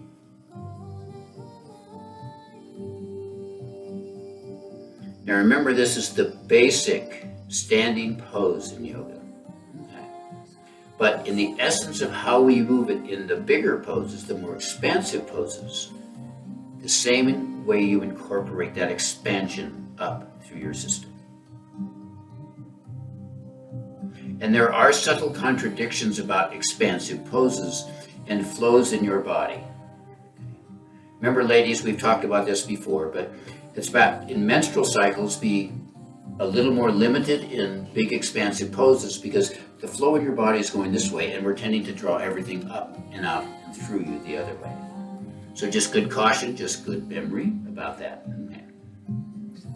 Now remember, this is the basic standing pose in yoga. Okay. But in the essence of how we move it in the bigger poses, the more expansive poses, the same way you incorporate that expansion up through your system. And there are subtle contradictions about expansive poses and flows in your body. Remember, ladies, we've talked about this before, but it's about in menstrual cycles be a little more limited in big expansive poses because the flow in your body is going this way and we're tending to draw everything up and out and through you the other way. So just good caution, just good memory about that. Okay.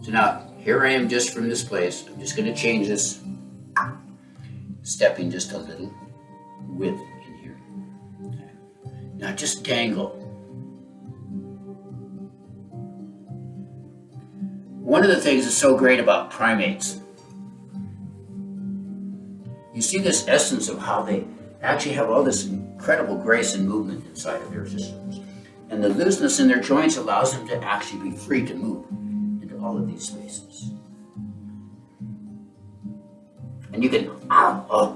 So now here I am just from this place. I'm just going to change this, stepping just a little width in here. Okay. Now just dangle. One of the things that's so great about primates, you see this essence of how they actually have all this incredible grace and movement inside of their systems. And the looseness in their joints allows them to actually be free to move into all of these spaces. And you can add a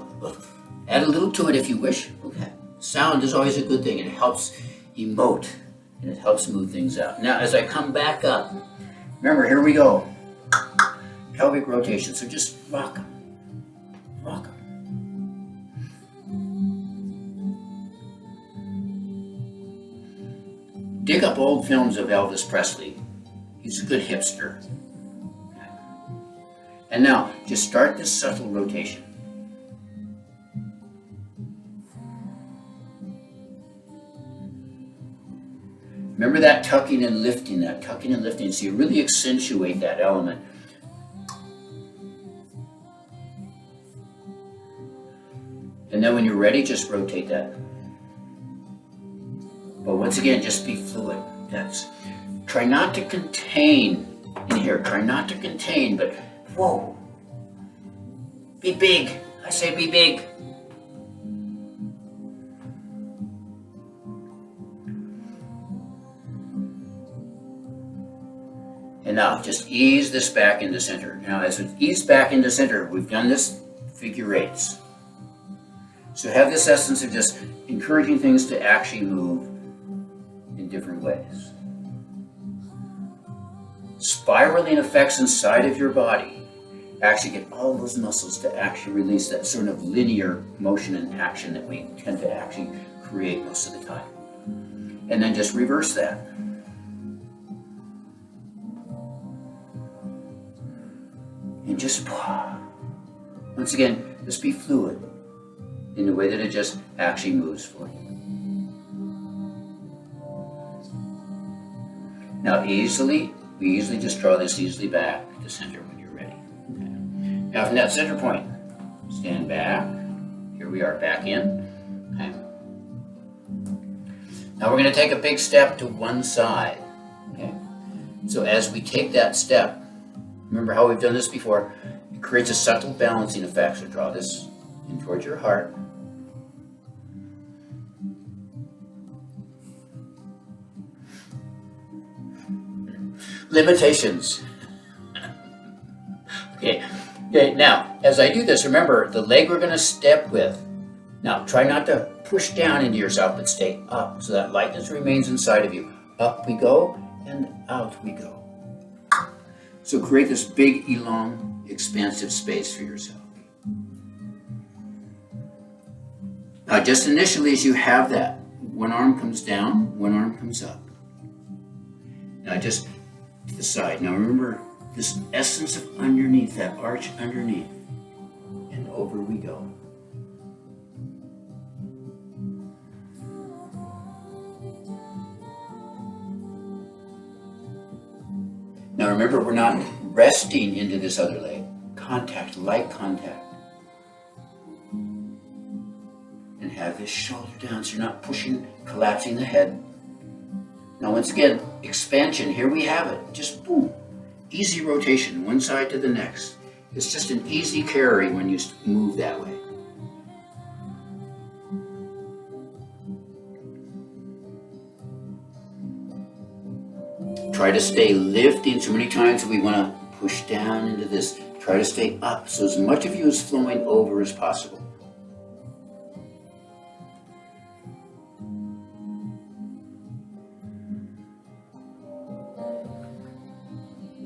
little to it if you wish. Okay. Sound is always a good thing. It helps emote and it helps move things out. Now, as I come back up, remember, here we go. Pelvic rotation. So just rock them. Rock them. Dig up old films of Elvis Presley. He's a good hipster. Okay. And now, just start this subtle rotation. Remember that tucking and lifting, so you really accentuate that element. And then when you're ready, just rotate that. But once again, just be fluid. Try not to contain in here. Try not to contain, but whoa. Be big. I say be big. And now just ease this back into center. Now as we ease back into center, we've done this figure eights. So have this essence of just encouraging things to actually move in different ways. Spiraling effects inside of your body actually get all those muscles to actually release that sort of linear motion and action that we tend to actually create most of the time. And then just reverse that. And just, once again, just be fluid in the way that it just actually moves for you. Now we easily just draw this easily back to center when you're ready. Okay. Now from that center point, stand back. Here we are back in. Okay. Now we're going to take a big step to one side. Okay. So as we take that step, remember how we've done this before, it creates a subtle balancing effect. So draw this in towards your heart. Limitations. Okay, now, as I do this, remember the leg we're going to step with. Now, try not to push down into yourself, but stay up so that lightness remains inside of you. Up we go, and out we go. So create this big, expansive space for yourself. Now, just initially as you have that, one arm comes down, one arm comes up. Now, just to the side. Now, remember, this essence of underneath, that arch underneath. And over we go. Now remember, we're not resting into this other leg. Contact, light contact. And have this shoulder down so you're not pushing, collapsing the head. Now once again, expansion, here we have it. Just boom, easy rotation, one side to the next. It's just an easy carry when you move that way. Try to stay lifting. So many times we want to push down into this. Try to stay up so as much of you is flowing over as possible.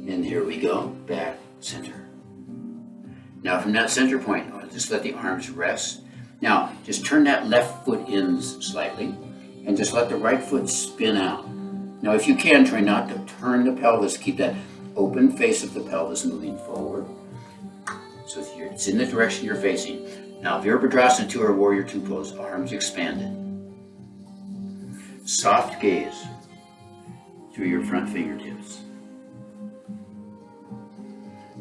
And here we go, back, center. Now from that center point, just let the arms rest. Now just turn that left foot in slightly and just let the right foot spin out. Now if you can, try not to turn the pelvis, keep that open face of the pelvis moving forward. So it's in the direction you're facing. Now Virabhadrasana 2 or Warrior 2 pose, arms expanded. Soft gaze through your front fingertips.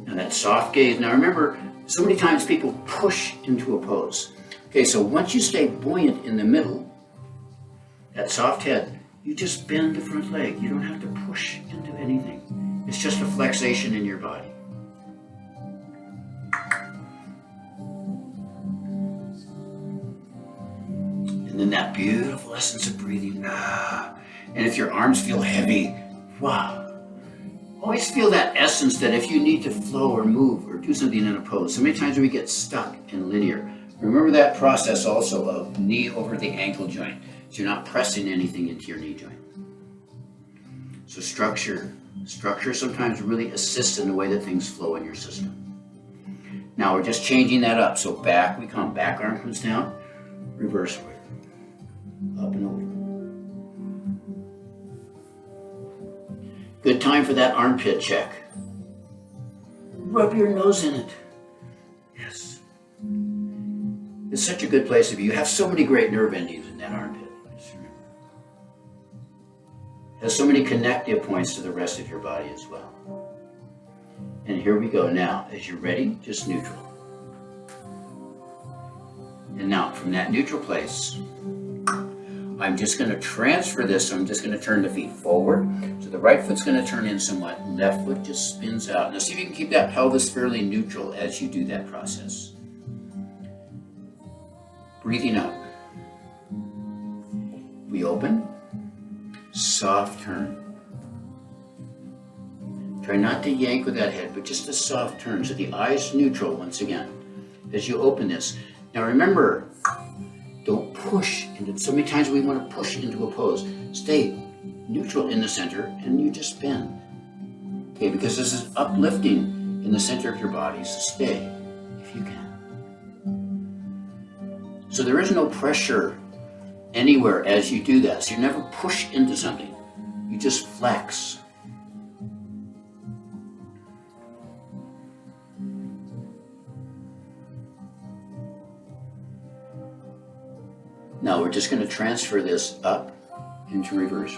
Now that soft gaze, now remember, so many times people push into a pose. Okay, so once you stay buoyant in the middle, that soft head, you just bend the front leg. You don't have to push into anything. It's just a flexation in your body. And then that beautiful essence of breathing. And if your arms feel heavy, wow. Always feel that essence that if you need to flow or move or do something in a pose, so many times we get stuck and linear. Remember that process also of knee over the ankle joint. So you're not pressing anything into your knee joint. So structure sometimes really assists in the way that things flow in your system. Now we're just changing that up. So back we come, back arm comes down, reverse way, up and over. Good time for that armpit check. Rub your nose in it. Yes. It's such a good place to be. You have so many great nerve endings in that armpit. It has so many connective points to the rest of your body as well. And here we go now. As you're ready, just neutral. And now from that neutral place, I'm just going to transfer this. So I'm just going to turn the feet forward. So the right foot's going to turn in somewhat. Left foot just spins out. Now see if you can keep that pelvis fairly neutral as you do that process. Breathing out. We open. Soft turn. Try not to yank with that head, but just a soft turn. So the eyes neutral once again as you open this. Now remember, don't push into, so many times we want to push into a pose. Stay neutral in the center and you just bend. Okay, because this is uplifting in the center of your body, so stay if you can. So there is no pressure anywhere as you do that. So you never push into something. You just flex. Now we're just going to transfer this up into reverse.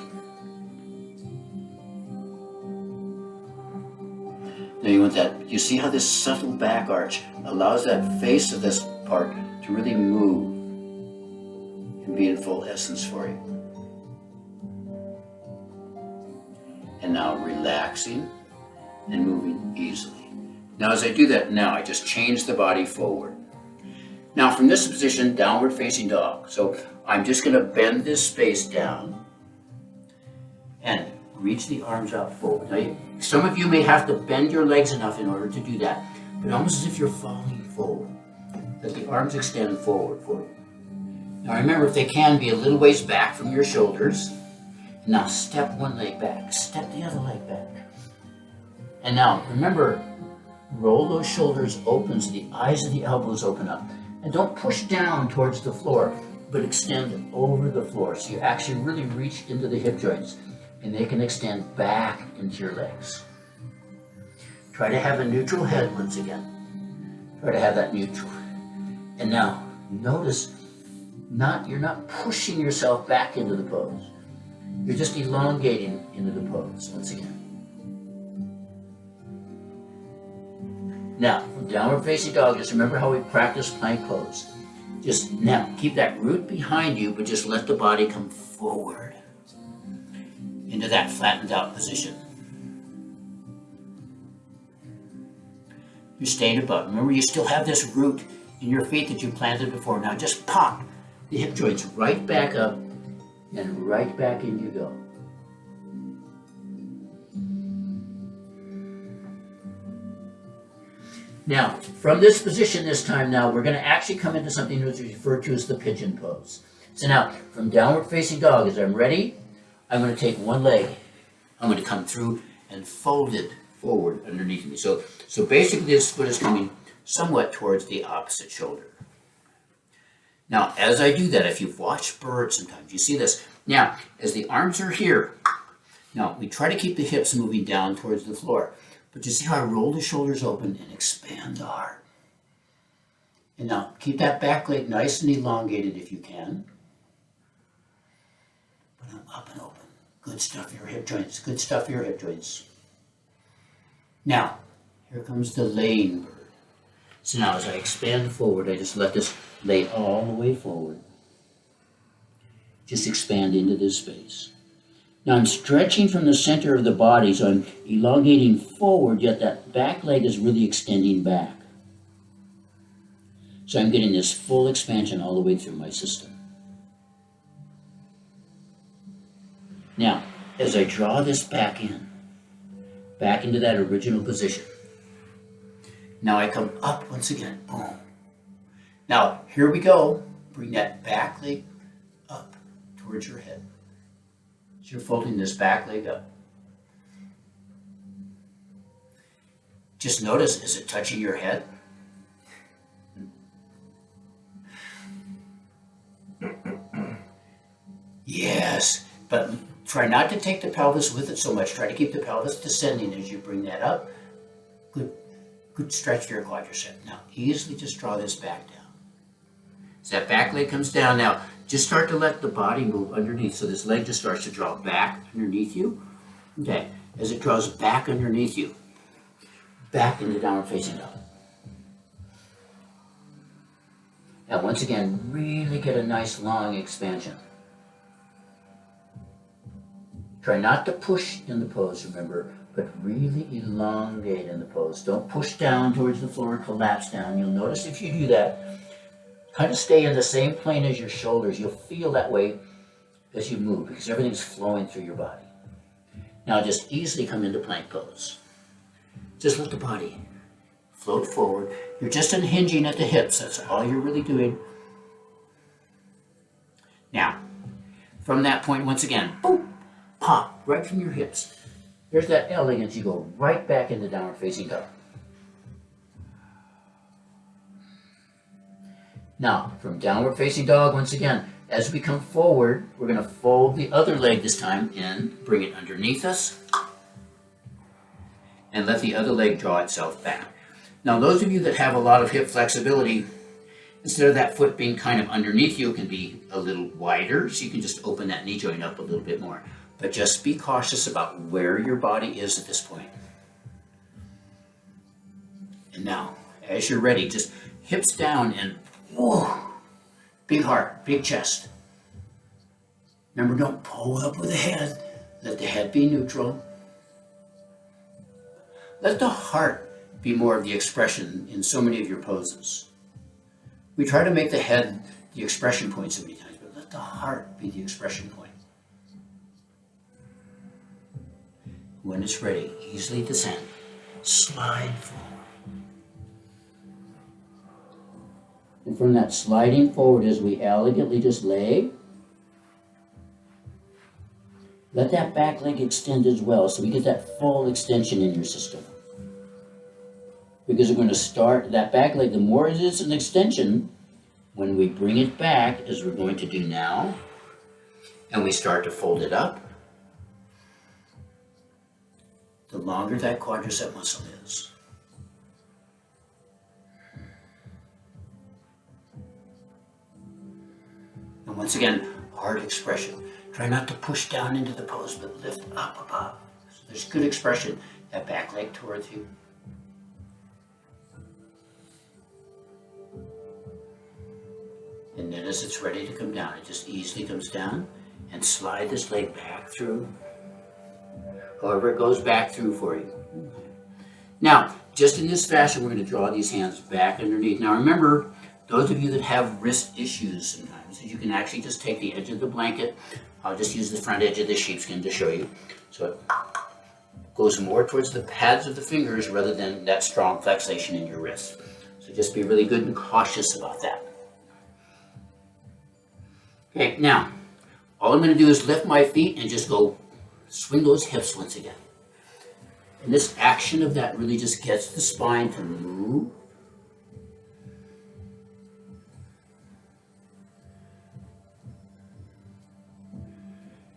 Now you want that, you see how this subtle back arch allows that face of this part to really move and be in full essence for you. And now relaxing and moving easily. Now as I do that now, I just change the body forward. Now from this position, downward facing dog. So I'm just going to bend this space down and reach the arms out forward. Now, some of you may have to bend your legs enough in order to do that, but almost as if you're falling forward. Let the arms extend forward for you. Now remember, if they can, be a little ways back from your shoulders. Now step one leg back, step the other leg back. And now remember, roll those shoulders open so the eyes of the elbows open up. And don't push down towards the floor, but extend over the floor. So you actually really reach into the hip joints and they can extend back into your legs. Try to have a neutral head once again. Try to have that neutral. And now, notice, you're not pushing yourself back into the pose. You're just elongating into the pose once again. Now, from downward facing dog, just remember how we practice plank pose. Just now, keep that root behind you, but just let the body come forward into that flattened out position. You're staying above. Remember, you still have this root in your feet that you planted before. Now just pop the hip joints right back up and right back in you go. Now, from this position this time now, we're going to actually come into something that's referred to as the pigeon pose. So now, from downward facing dog, as I'm ready, I'm going to take one leg. I'm going to come through and fold it forward underneath me. So basically this foot is coming somewhat towards the opposite shoulder. Now, as I do that, if you've watched birds sometimes, you see this. Now, as the arms are here, now we try to keep the hips moving down towards the floor. But you see how I roll the shoulders open and expand the heart. And now, keep that back leg nice and elongated if you can. But I'm up and open. Good stuff for your hip joints. Good stuff for your hip joints. Now, here comes the laying bird. So now as I expand forward, I just let this lay all the way forward. Just expand into this space. Now I'm stretching from the center of the body, so I'm elongating forward, yet that back leg is really extending back. So I'm getting this full expansion all the way through my system. Now, as I draw this back into that original position, now I come up once again, boom. Now, here we go. Bring that back leg up towards your head. So you're folding this back leg up. Just notice, is it touching your head? Yes, but try not to take the pelvis with it so much. Try to keep the pelvis descending as you bring that up. Good stretch to your quadricep. Now, easily just draw this back down. As that back leg comes down, now just start to let the body move underneath. So this leg just starts to draw back underneath you. Okay, as it draws back underneath you, back into downward facing dog. Now, once again, really get a nice long expansion. Try not to push in the pose, remember, but really elongate in the pose. Don't push down towards the floor, collapse down. You'll notice if you do that, kind of stay in the same plane as your shoulders. You'll feel that way as you move because everything's flowing through your body. Now just easily come into plank pose. Just let the body float forward. You're just unhinging at the hips. That's all you're really doing. Now, from that point, once again, boom, pop, right from your hips. There's that elegance. You go right back into downward facing dog. Now, from downward facing dog, once again, as we come forward, we're going to fold the other leg this time in, bring it underneath us, and let the other leg draw itself back. Now, those of you that have a lot of hip flexibility, instead of that foot being kind of underneath you, it can be a little wider, so you can just open that knee joint up a little bit more. But just be cautious about where your body is at this point. And now, as you're ready, just hips down and whoa, big heart, big chest. Remember, don't pull up with the head. Let the head be neutral. Let the heart be more of the expression in so many of your poses. We try to make the head the expression point so many times, but let the heart be the expression point. When it's ready, easily descend, slide forward. And from that sliding forward as we elegantly just lay, let that back leg extend as well so we get that full extension in your system. Because we're going to start that back leg, the more it is an extension, when we bring it back, as we're going to do now, and we start to fold it up, the longer that quadricep muscle is. And once again, heart expression. Try not to push down into the pose, but lift up above. So there's good expression. That back leg towards you. And then as it's ready to come down, it just easily comes down, and slide this leg back through. However it goes back through for you. Now, just in this fashion, we're going to draw these hands back underneath. Now remember, those of you that have wrist issues sometimes, you can actually just take the edge of the blanket. I'll just use the front edge of the sheepskin to show you. So it goes more towards the pads of the fingers rather than that strong flexation in your wrist. So just be really good and cautious about that. Okay, now, all I'm going to do is lift my feet and just go swing those hips once again. And this action of that really just gets the spine to move.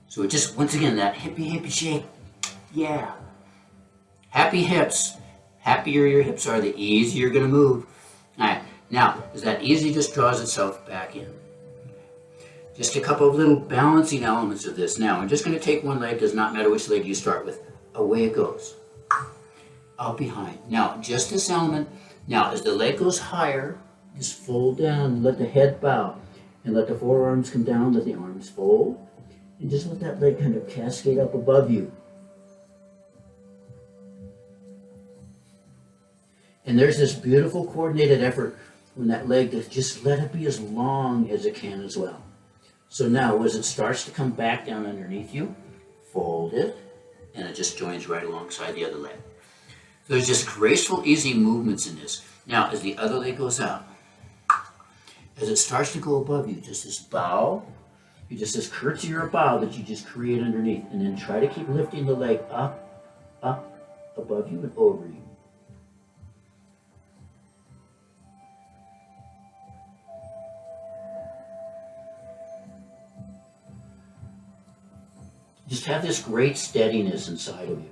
So it just, once again, that hippie shake. Yeah. Happy hips. Happier your hips are, the easier you're going to move. All right. Now, as that easily just draws itself back in. Just a couple of little balancing elements of this. Now, I'm just going to take one leg, does not matter which leg you start with. Away it goes. Out behind. Now, just this element. Now, as the leg goes higher, just fold down, let the head bow, and let the forearms come down, let the arms fold, and just let that leg kind of cascade up above you. And there's this beautiful coordinated effort when that leg, to just let it be as long as it can as well. So now, as it starts to come back down underneath you, fold it, and it just joins right alongside the other leg. So there's just graceful, easy movements in this. Now, as the other leg goes out, as it starts to go above you, just this bow, you just this curtsy or a bow that you just create underneath, and then try to keep lifting the leg up, above you and over you. Just have this great steadiness inside of you.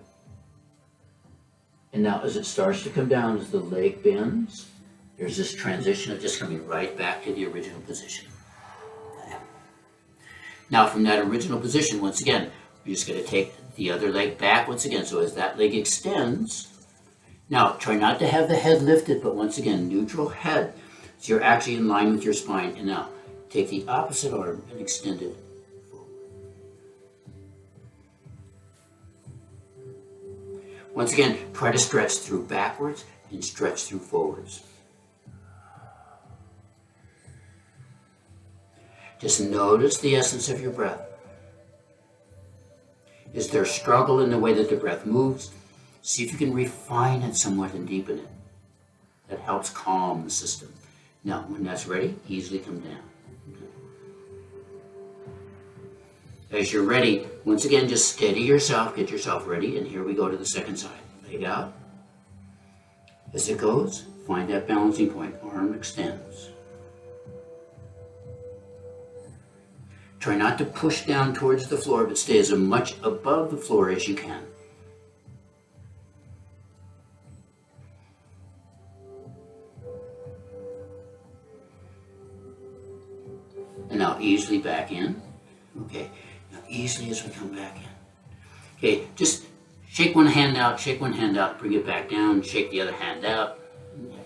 And now as it starts to come down, as the leg bends, there's this transition of just coming right back to the original position. Now from that original position, once again, you're just going to take the other leg back once again. So as that leg extends, now try not to have the head lifted, but once again, neutral head. So you're actually in line with your spine. And now take the opposite arm and extend it. Once again, try to stretch through backwards and stretch through forwards. Just notice the essence of your breath. Is there struggle in the way that the breath moves? See if you can refine it somewhat and deepen it. That helps calm the system. Now, when that's ready, easily come down. As you're ready, once again, just steady yourself, get yourself ready, and here we go to the second side. Leg out. As it goes, find that balancing point. Arm extends. Try not to push down towards the floor, but stay as much above the floor as you can. And now easily back in. Okay. Easily as we come back in. Okay, just shake one hand out, bring it back down, shake the other hand out. Okay.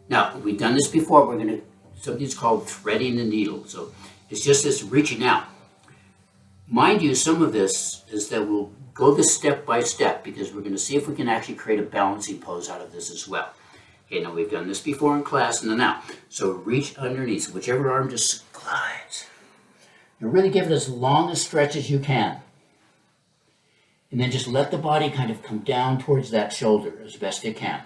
Now, we've done this before, we're going to, something's called threading the needle. So it's just this reaching out. Mind you, some of this is that we'll go this step by step because we're going to see if we can actually create a balancing pose out of this as well. Okay, now we've done this before in class and then now. So reach underneath, whichever arm just glides. You really give it as long a stretch as you can. And then just let the body kind of come down towards that shoulder as best it can.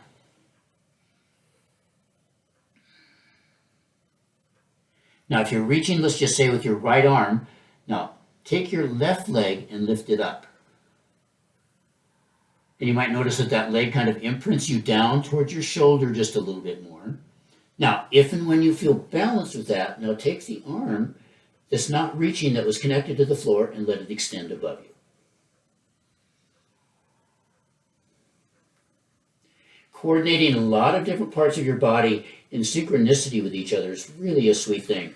Now if you're reaching, let's just say with your right arm, now take your left leg and lift it up. And you might notice that that leg kind of imprints you down towards your shoulder just a little bit more. Now, if and when you feel balanced with that, now take the arm that's not reaching, that was connected to the floor, and let it extend above you. Coordinating a lot of different parts of your body in synchronicity with each other is really a sweet thing.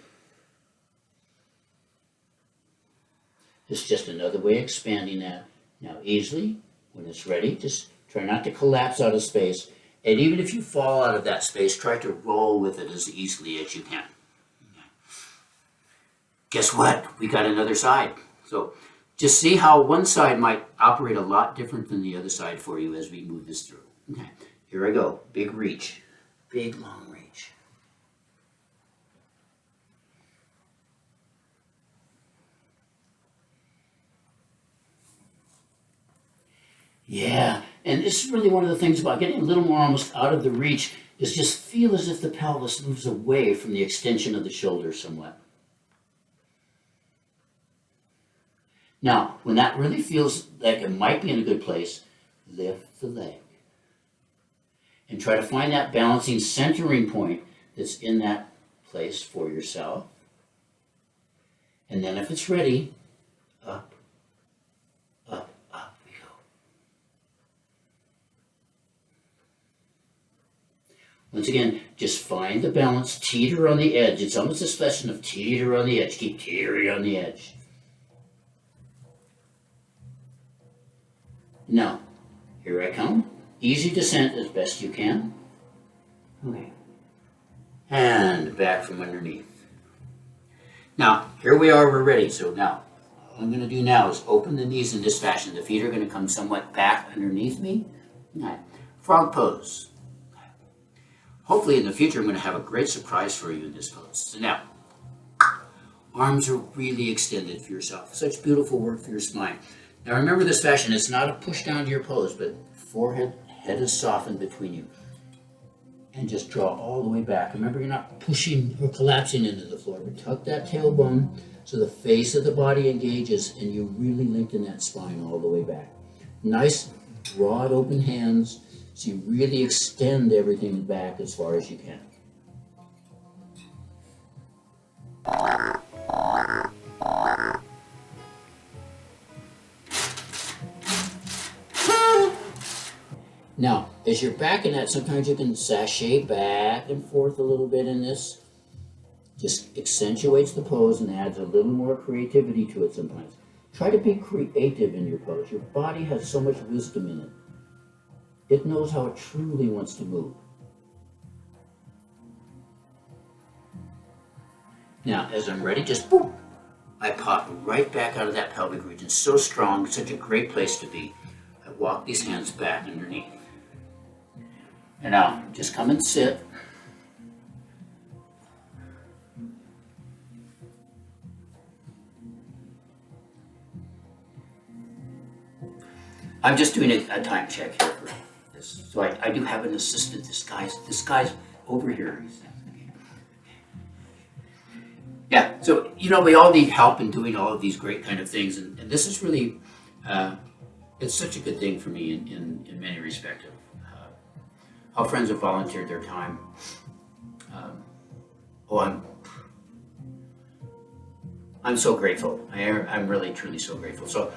It's just another way of expanding that. Now easily, when it's ready, just try not to collapse out of space. And even if you fall out of that space, try to roll with it as easily as you can. Guess what? We got another side. So just see how one side might operate a lot different than the other side for you as we move this through. Okay, here I go. Big reach. Big long reach. Yeah, and this is really one of the things about getting a little more almost out of the reach is just feel as if the pelvis moves away from the extension of the shoulders somewhat. Now, when that really feels like it might be in a good place, lift the leg. And try to find that balancing centering point that's in that place for yourself. And then if it's ready, up, up, up we go. Once again, just find the balance, teeter on the edge. It's almost this lesson of teeter on the edge. Keep teetering on the edge. Now, here I come. Easy descent as best you can. Okay. And back from underneath. Now, here we are, we're ready. So now, all I'm going to do now is open the knees in this fashion. The feet are going to come somewhat back underneath me. Okay. Frog pose. Hopefully in the future I'm going to have a great surprise for you in this pose. So now, arms are really extended for yourself. Such beautiful work for your spine. Now remember this fashion, it's not a push down to your pose, but forehead, head is softened between you. And just draw all the way back. Remember, you're not pushing or collapsing into the floor, but tuck that tailbone so the face of the body engages and you really lengthen that spine all the way back. Nice, broad open hands, so you really extend everything back as far as you can. Now, as you're back in that, sometimes you can sashay back and forth a little bit in this. Just accentuates the pose and adds a little more creativity to it sometimes. Try to be creative in your pose. Your body has so much wisdom in it. It knows how it truly wants to move. Now, as I'm ready, just boop, I pop right back out of that pelvic region. So strong, such a great place to be. I walk these hands back underneath. And now, just come and sit. I'm just doing a time check here for this. So I do have an assistant. This guy's over here. Yeah, so, we all need help in doing all of these great kind of things. And this is really, it's such a good thing for me in many respects. How friends have volunteered their time. I'm so grateful. I'm really, truly so grateful. So,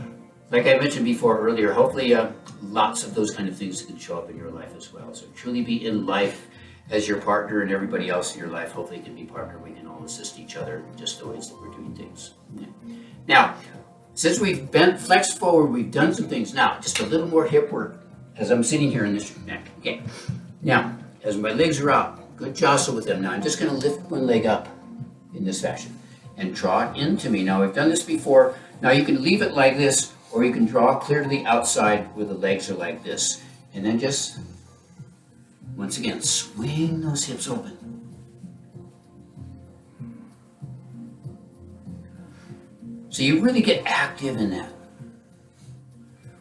like I mentioned before earlier, hopefully lots of those kind of things can show up in your life as well. So truly be in life as your partner, and everybody else in your life hopefully can be partner. We can all assist each other in just the ways that we're doing things. Okay. Now, since we've bent, flexed forward, we've done some things. Now, just a little more hip work as I'm sitting here in this neck. Okay. Now, as my legs are out, good jostle with them. Now, I'm just going to lift one leg up in this fashion and draw it into me. Now, we've done this before. Now, you can leave it like this, or you can draw clear to the outside where the legs are like this. And then just, once again, swing those hips open. So you really get active in that.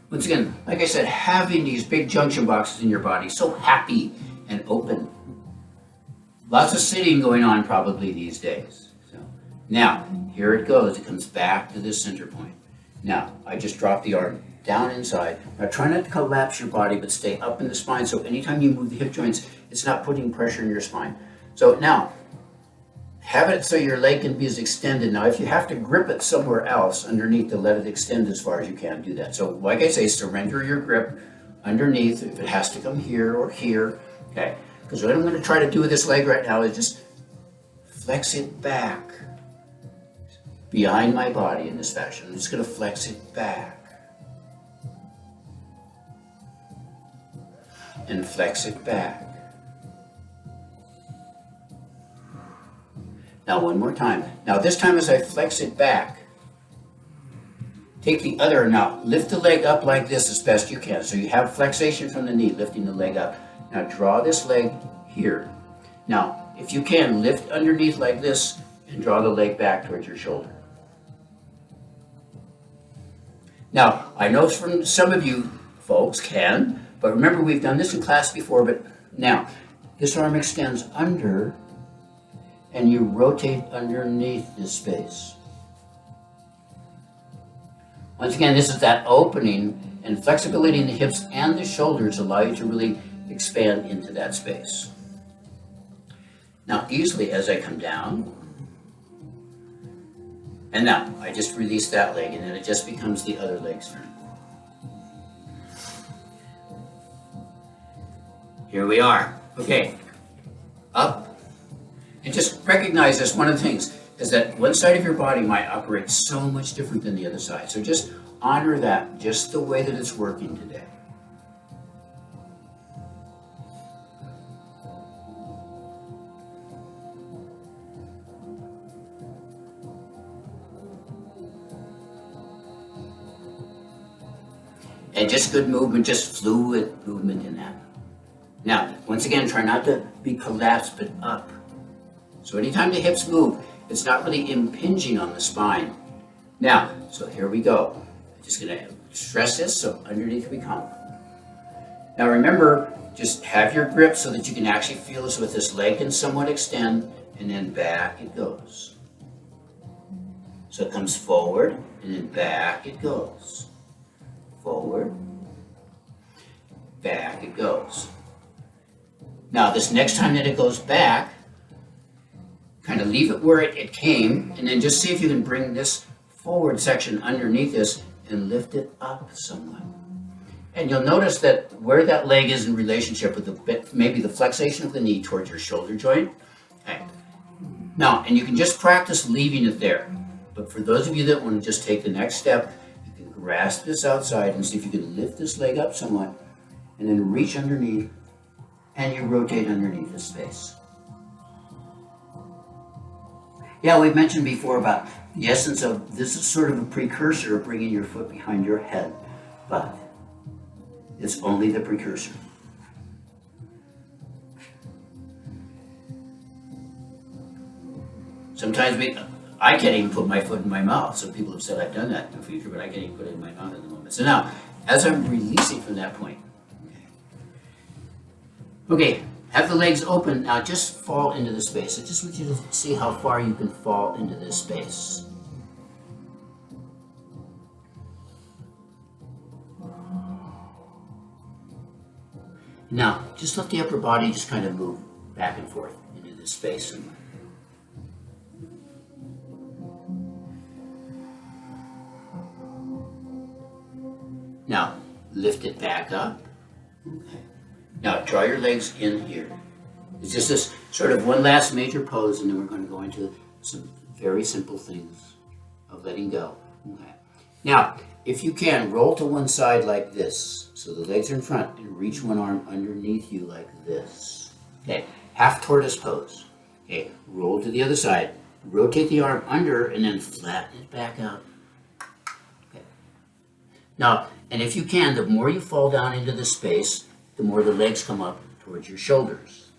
Once again, like I said, having these big junction boxes in your body, so happy and open. Lots of sitting going on probably these days. So now, here it goes. It comes back to this center point. Now, I just drop the arm down inside. Now, try not to collapse your body, but stay up in the spine. So anytime you move the hip joints, it's not putting pressure in your spine. So now, have it so your leg can be as extended. Now, if you have to grip it somewhere else underneath to let it extend as far as you can, do that. So like I say, surrender your grip underneath, if it has to come here or here, okay? Because what I'm going to try to do with this leg right now is just flex it back behind my body in this fashion. I'm just going to flex it back and flex it back. Now one more time. Now this time as I flex it back, take the other, now lift the leg up like this as best you can. So you have flexation from the knee, lifting the leg up. Now draw this leg here. Now, if you can, lift underneath like this and draw the leg back towards your shoulder. Now, I know from some of you folks can, but remember we've done this in class before, but now, this arm extends under and you rotate underneath this space. Once again, this is that opening, and flexibility in the hips and the shoulders allow you to really expand into that space. Now, easily as I come down, and now I just release that leg, and then it just becomes the other leg's turn. Here we are. Okay, up. And just recognize this, one of the things is that one side of your body might operate so much different than the other side. So just honor that, just the way that it's working today. And just good movement, just fluid movement in that. Now, once again, try not to be collapsed, but up. So anytime the hips move, it's not really impinging on the spine. Now, so here we go. I'm just gonna stress this, so underneath we come. Now remember, just have your grip so that you can actually feel this with this leg can somewhat extend, and then back it goes. So it comes forward, and then back it goes. Forward, back it goes. Now this next time that it goes back, kind of leave it where it came, and then just see if you can bring this forward section underneath this and lift it up somewhat. And you'll notice that where that leg is in relationship with maybe the flexation of the knee towards your shoulder joint. Okay. Now, and you can just practice leaving it there. But for those of you that want to just take the next step, you can grasp this outside and see if you can lift this leg up somewhat, and then reach underneath, and you rotate underneath the space. Yeah, we've mentioned before about the essence of this is sort of a precursor of bringing your foot behind your head, but it's only the precursor. Sometimes I can't even put my foot in my mouth. Some people have said I've done that in the future, but I can't even put it in my mouth at the moment. So now, as I'm releasing from that point, okay, have the legs open. Now just fall into the space. I just want you to see how far you can fall into this space. Now, just let the upper body just kind of move back and forth into this space. Now, lift it back up. Okay. Now, draw your legs in here. It's just this sort of one last major pose, and then we're going to go into some very simple things of letting go. Okay. Now, if you can, roll to one side like this. So the legs are in front, and reach one arm underneath you like this. Okay, half tortoise pose. Okay, roll to the other side. Rotate the arm under, and then flatten it back out. Okay. Now, and if you can, the more you fall down into the space, the more the legs come up towards your shoulders.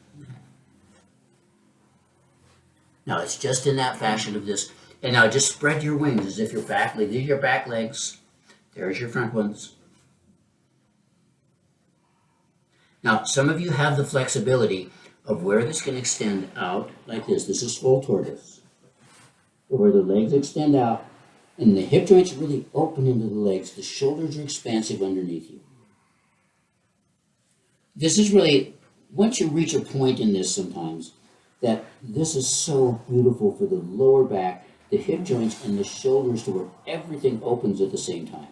Now, it's just in that fashion of this. And now just spread your wings as if your back legs, these are your back legs. There's your front ones. Now, some of you have the flexibility of where this can extend out like this. This is full tortoise. Where the legs extend out and the hip joints really open into the legs. The shoulders are expansive underneath you. This is really, once you reach a point in this sometimes, that this is so beautiful for the lower back, the hip joints, and the shoulders to where everything opens at the same time.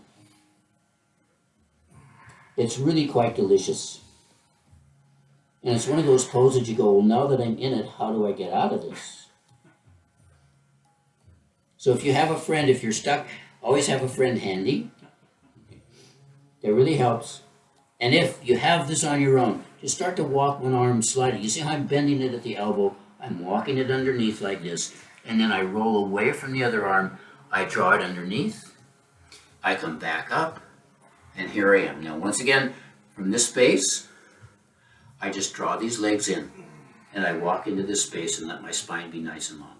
It's really quite delicious. And it's one of those poses you go, well, now that I'm in it, how do I get out of this? So if you have a friend, if you're stuck, always have a friend handy. That really helps. And if you have this on your own, just start to walk one arm sliding. You see how I'm bending it at the elbow? I'm walking it underneath like this. And then I roll away from the other arm. I draw it underneath. I come back up. And here I am. Now, once again, from this space, I just draw these legs in. And I walk into this space and let my spine be nice and long.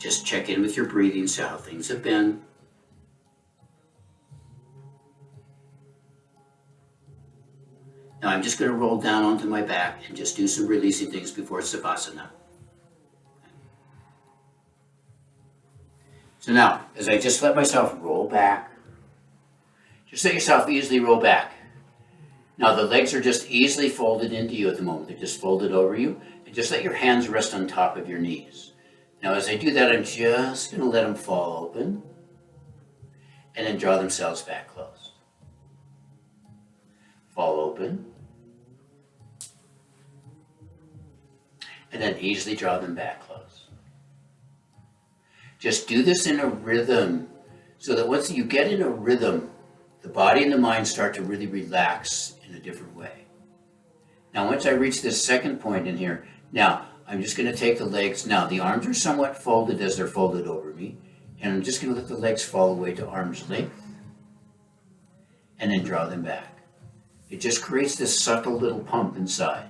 Just check in with your breathing, see how things have been. Now I'm just going to roll down onto my back and just do some releasing things before Savasana. So now, as I just let myself roll back, just let yourself easily roll back. Now the legs are just easily folded into you at the moment. They're just folded over you. And just let your hands rest on top of your knees. Now as I do that, I'm just going to let them fall open and then draw themselves back closed. Fall open and then easily draw them back closed. Just do this in a rhythm so that once you get in a rhythm, the body and the mind start to really relax in a different way. Now once I reach this second point in here, now I'm just going to take the legs. Now, the arms are somewhat folded as they're folded over me. And I'm just going to let the legs fall away to arm's length. And then draw them back. It just creates this subtle little pump inside.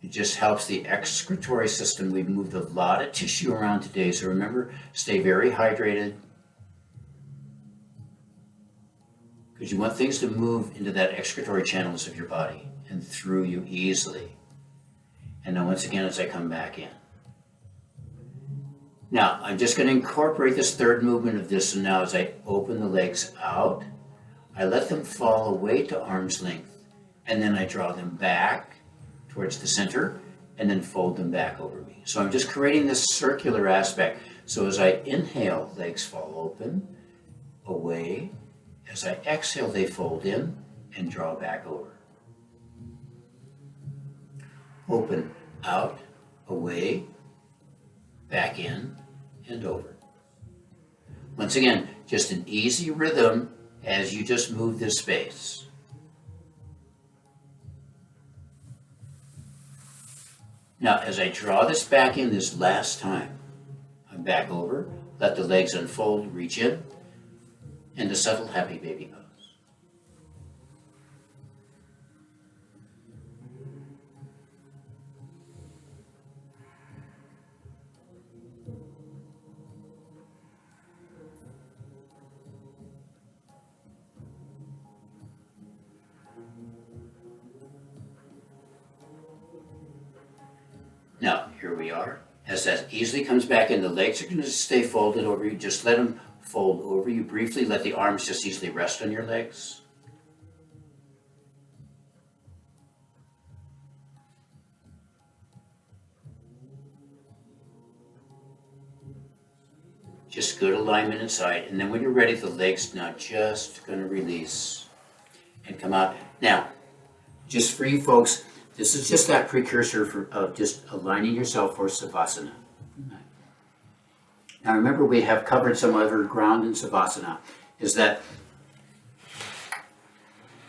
It just helps the excretory system. We've moved a lot of tissue around today. So remember, stay very hydrated. Because you want things to move into that excretory channels of your body and through you easily. And then once again, as I come back in. Now, I'm just going to incorporate this third movement of this. So now as I open the legs out, I let them fall away to arm's length. And then I draw them back towards the center and then fold them back over me. So I'm just creating this circular aspect. So as I inhale, legs fall open, away. As I exhale, they fold in and draw back over. Open, out, away, back in, and over. Once again, just an easy rhythm as you just move this space. Now, as I draw this back in this last time, I'm back over, let the legs unfold, reach in, and a subtle happy baby pose. Now, here we are. As that easily comes back in, the legs are going to stay folded over you. Just let them fold over you briefly. Let the arms just easily rest on your legs. Just good alignment inside. And then when you're ready, the legs now just going to release and come out. Now, just for you folks, this is just that precursor of just aligning yourself for Savasana. Now remember, we have covered some other ground in Savasana. Is that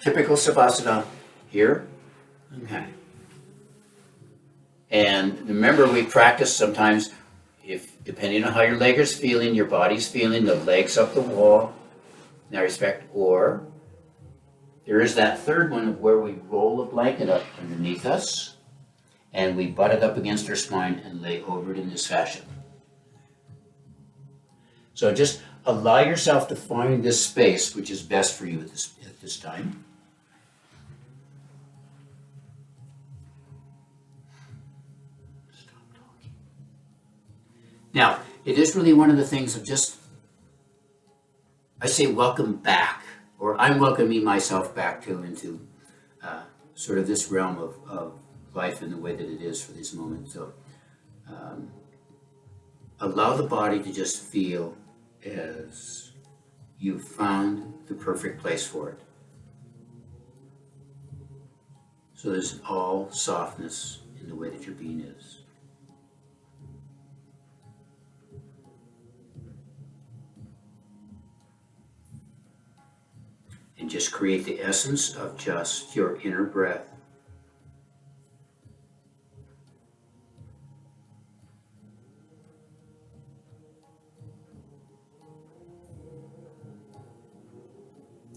typical Savasana here? Okay. And remember, we practice sometimes, if depending on how your leg is feeling, your body's feeling, the legs up the wall, in that respect, or there is that third one of where we roll a blanket up underneath us and we butt it up against our spine and lay over it in this fashion. So just allow yourself to find this space which is best for you at this time. Stop talking. Now, it is really one of the things of just, I say welcome back or I'm welcoming myself back into sort of this realm of life in the way that it is for this moment. So allow the body to just feel as you've found the perfect place for it. So there's all softness in the way that your being is. And just create the essence of just your inner breath.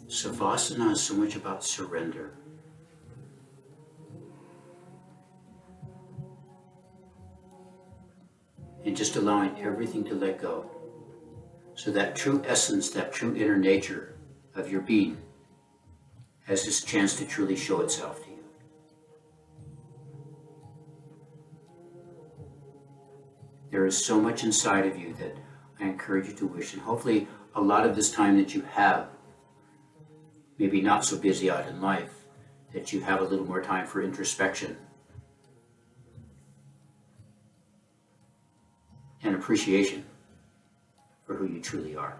Savasana is so much about surrender. And just allowing everything to let go. So that true essence, that true inner nature of your being has this chance to truly show itself to you. There is so much inside of you that I encourage you to wish, and hopefully a lot of this time that you have, maybe not so busy out in life, that you have a little more time for introspection and appreciation for who you truly are.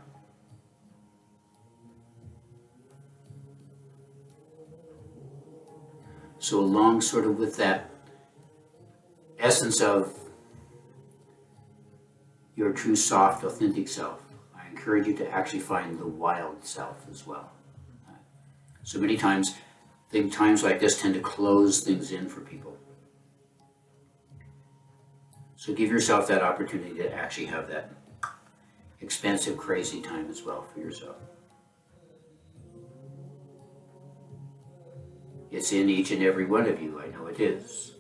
So along sort of with that essence of your true, soft, authentic self, I encourage you to actually find the wild self as well. So many times, I think times like this tend to close things in for people. So give yourself that opportunity to actually have that expansive, crazy time as well for yourself. It's in each and every one of you, I know it is.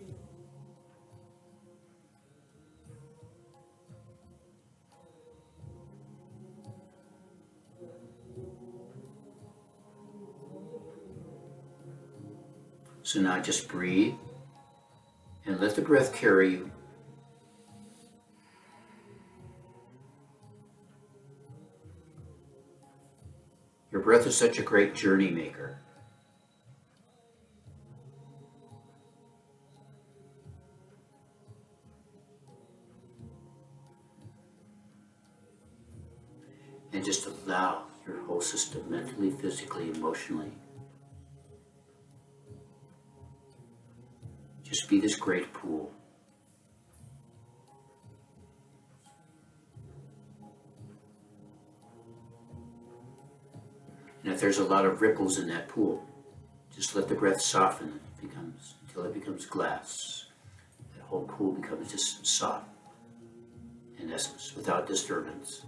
So now just breathe and let the breath carry you. Your breath is such a great journey maker. And just allow your whole system, mentally, physically, emotionally, just be this great pool. And if there's a lot of ripples in that pool, just let the breath soften until it becomes glass. That whole pool becomes just soft, in essence, without disturbance.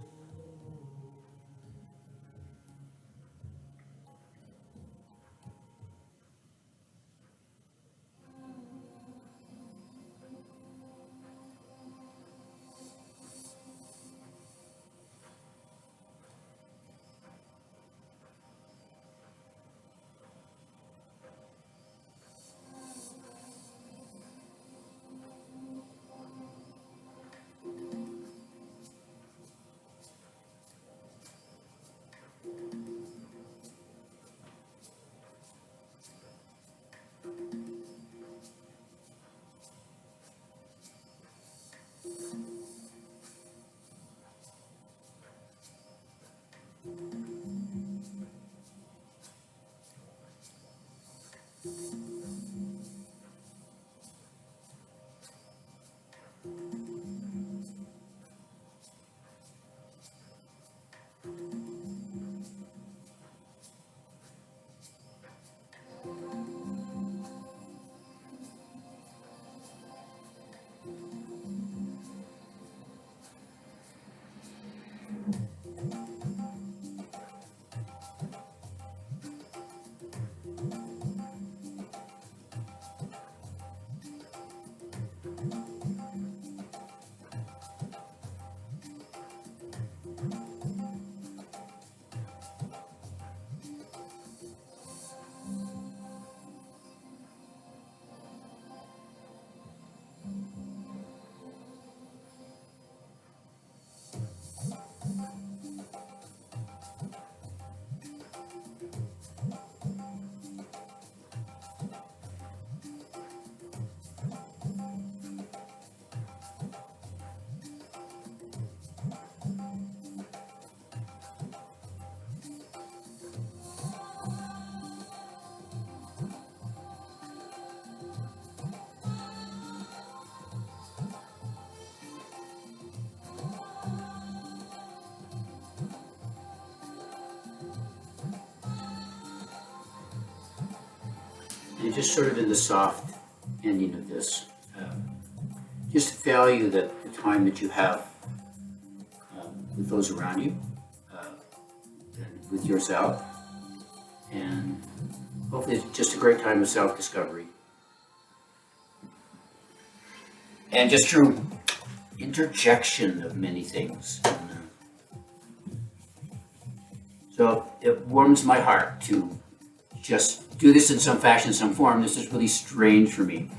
you're just sort of in the soft ending of this. Just value the time that you have with those around you, and with yourself, and hopefully it's just a great time of self-discovery. And just through interjection of many things. So it warms my heart to just do this in some fashion, some form. This is really strange for me.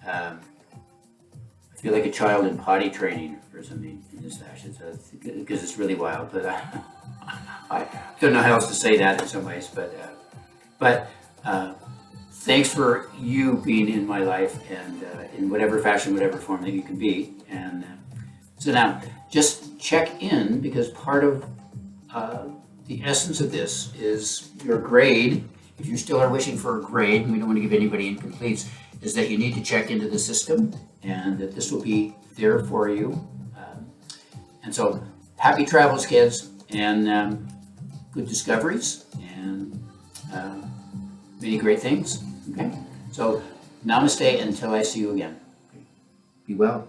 I feel like a child in potty training or something in this fashion, so because it's really wild. But I don't know how else to say that in some ways. But thanks for you being in my life, and in whatever fashion, whatever form that you can be. And so now, just check in, because part of the essence of this is your grade. If you still are wishing for a grade, and we don't want to give anybody incompletes, is that you need to check into the system, and that this will be there for you. And so, happy travels, kids, and good discoveries, and many great things. Okay, so namaste until I see you again. Be well.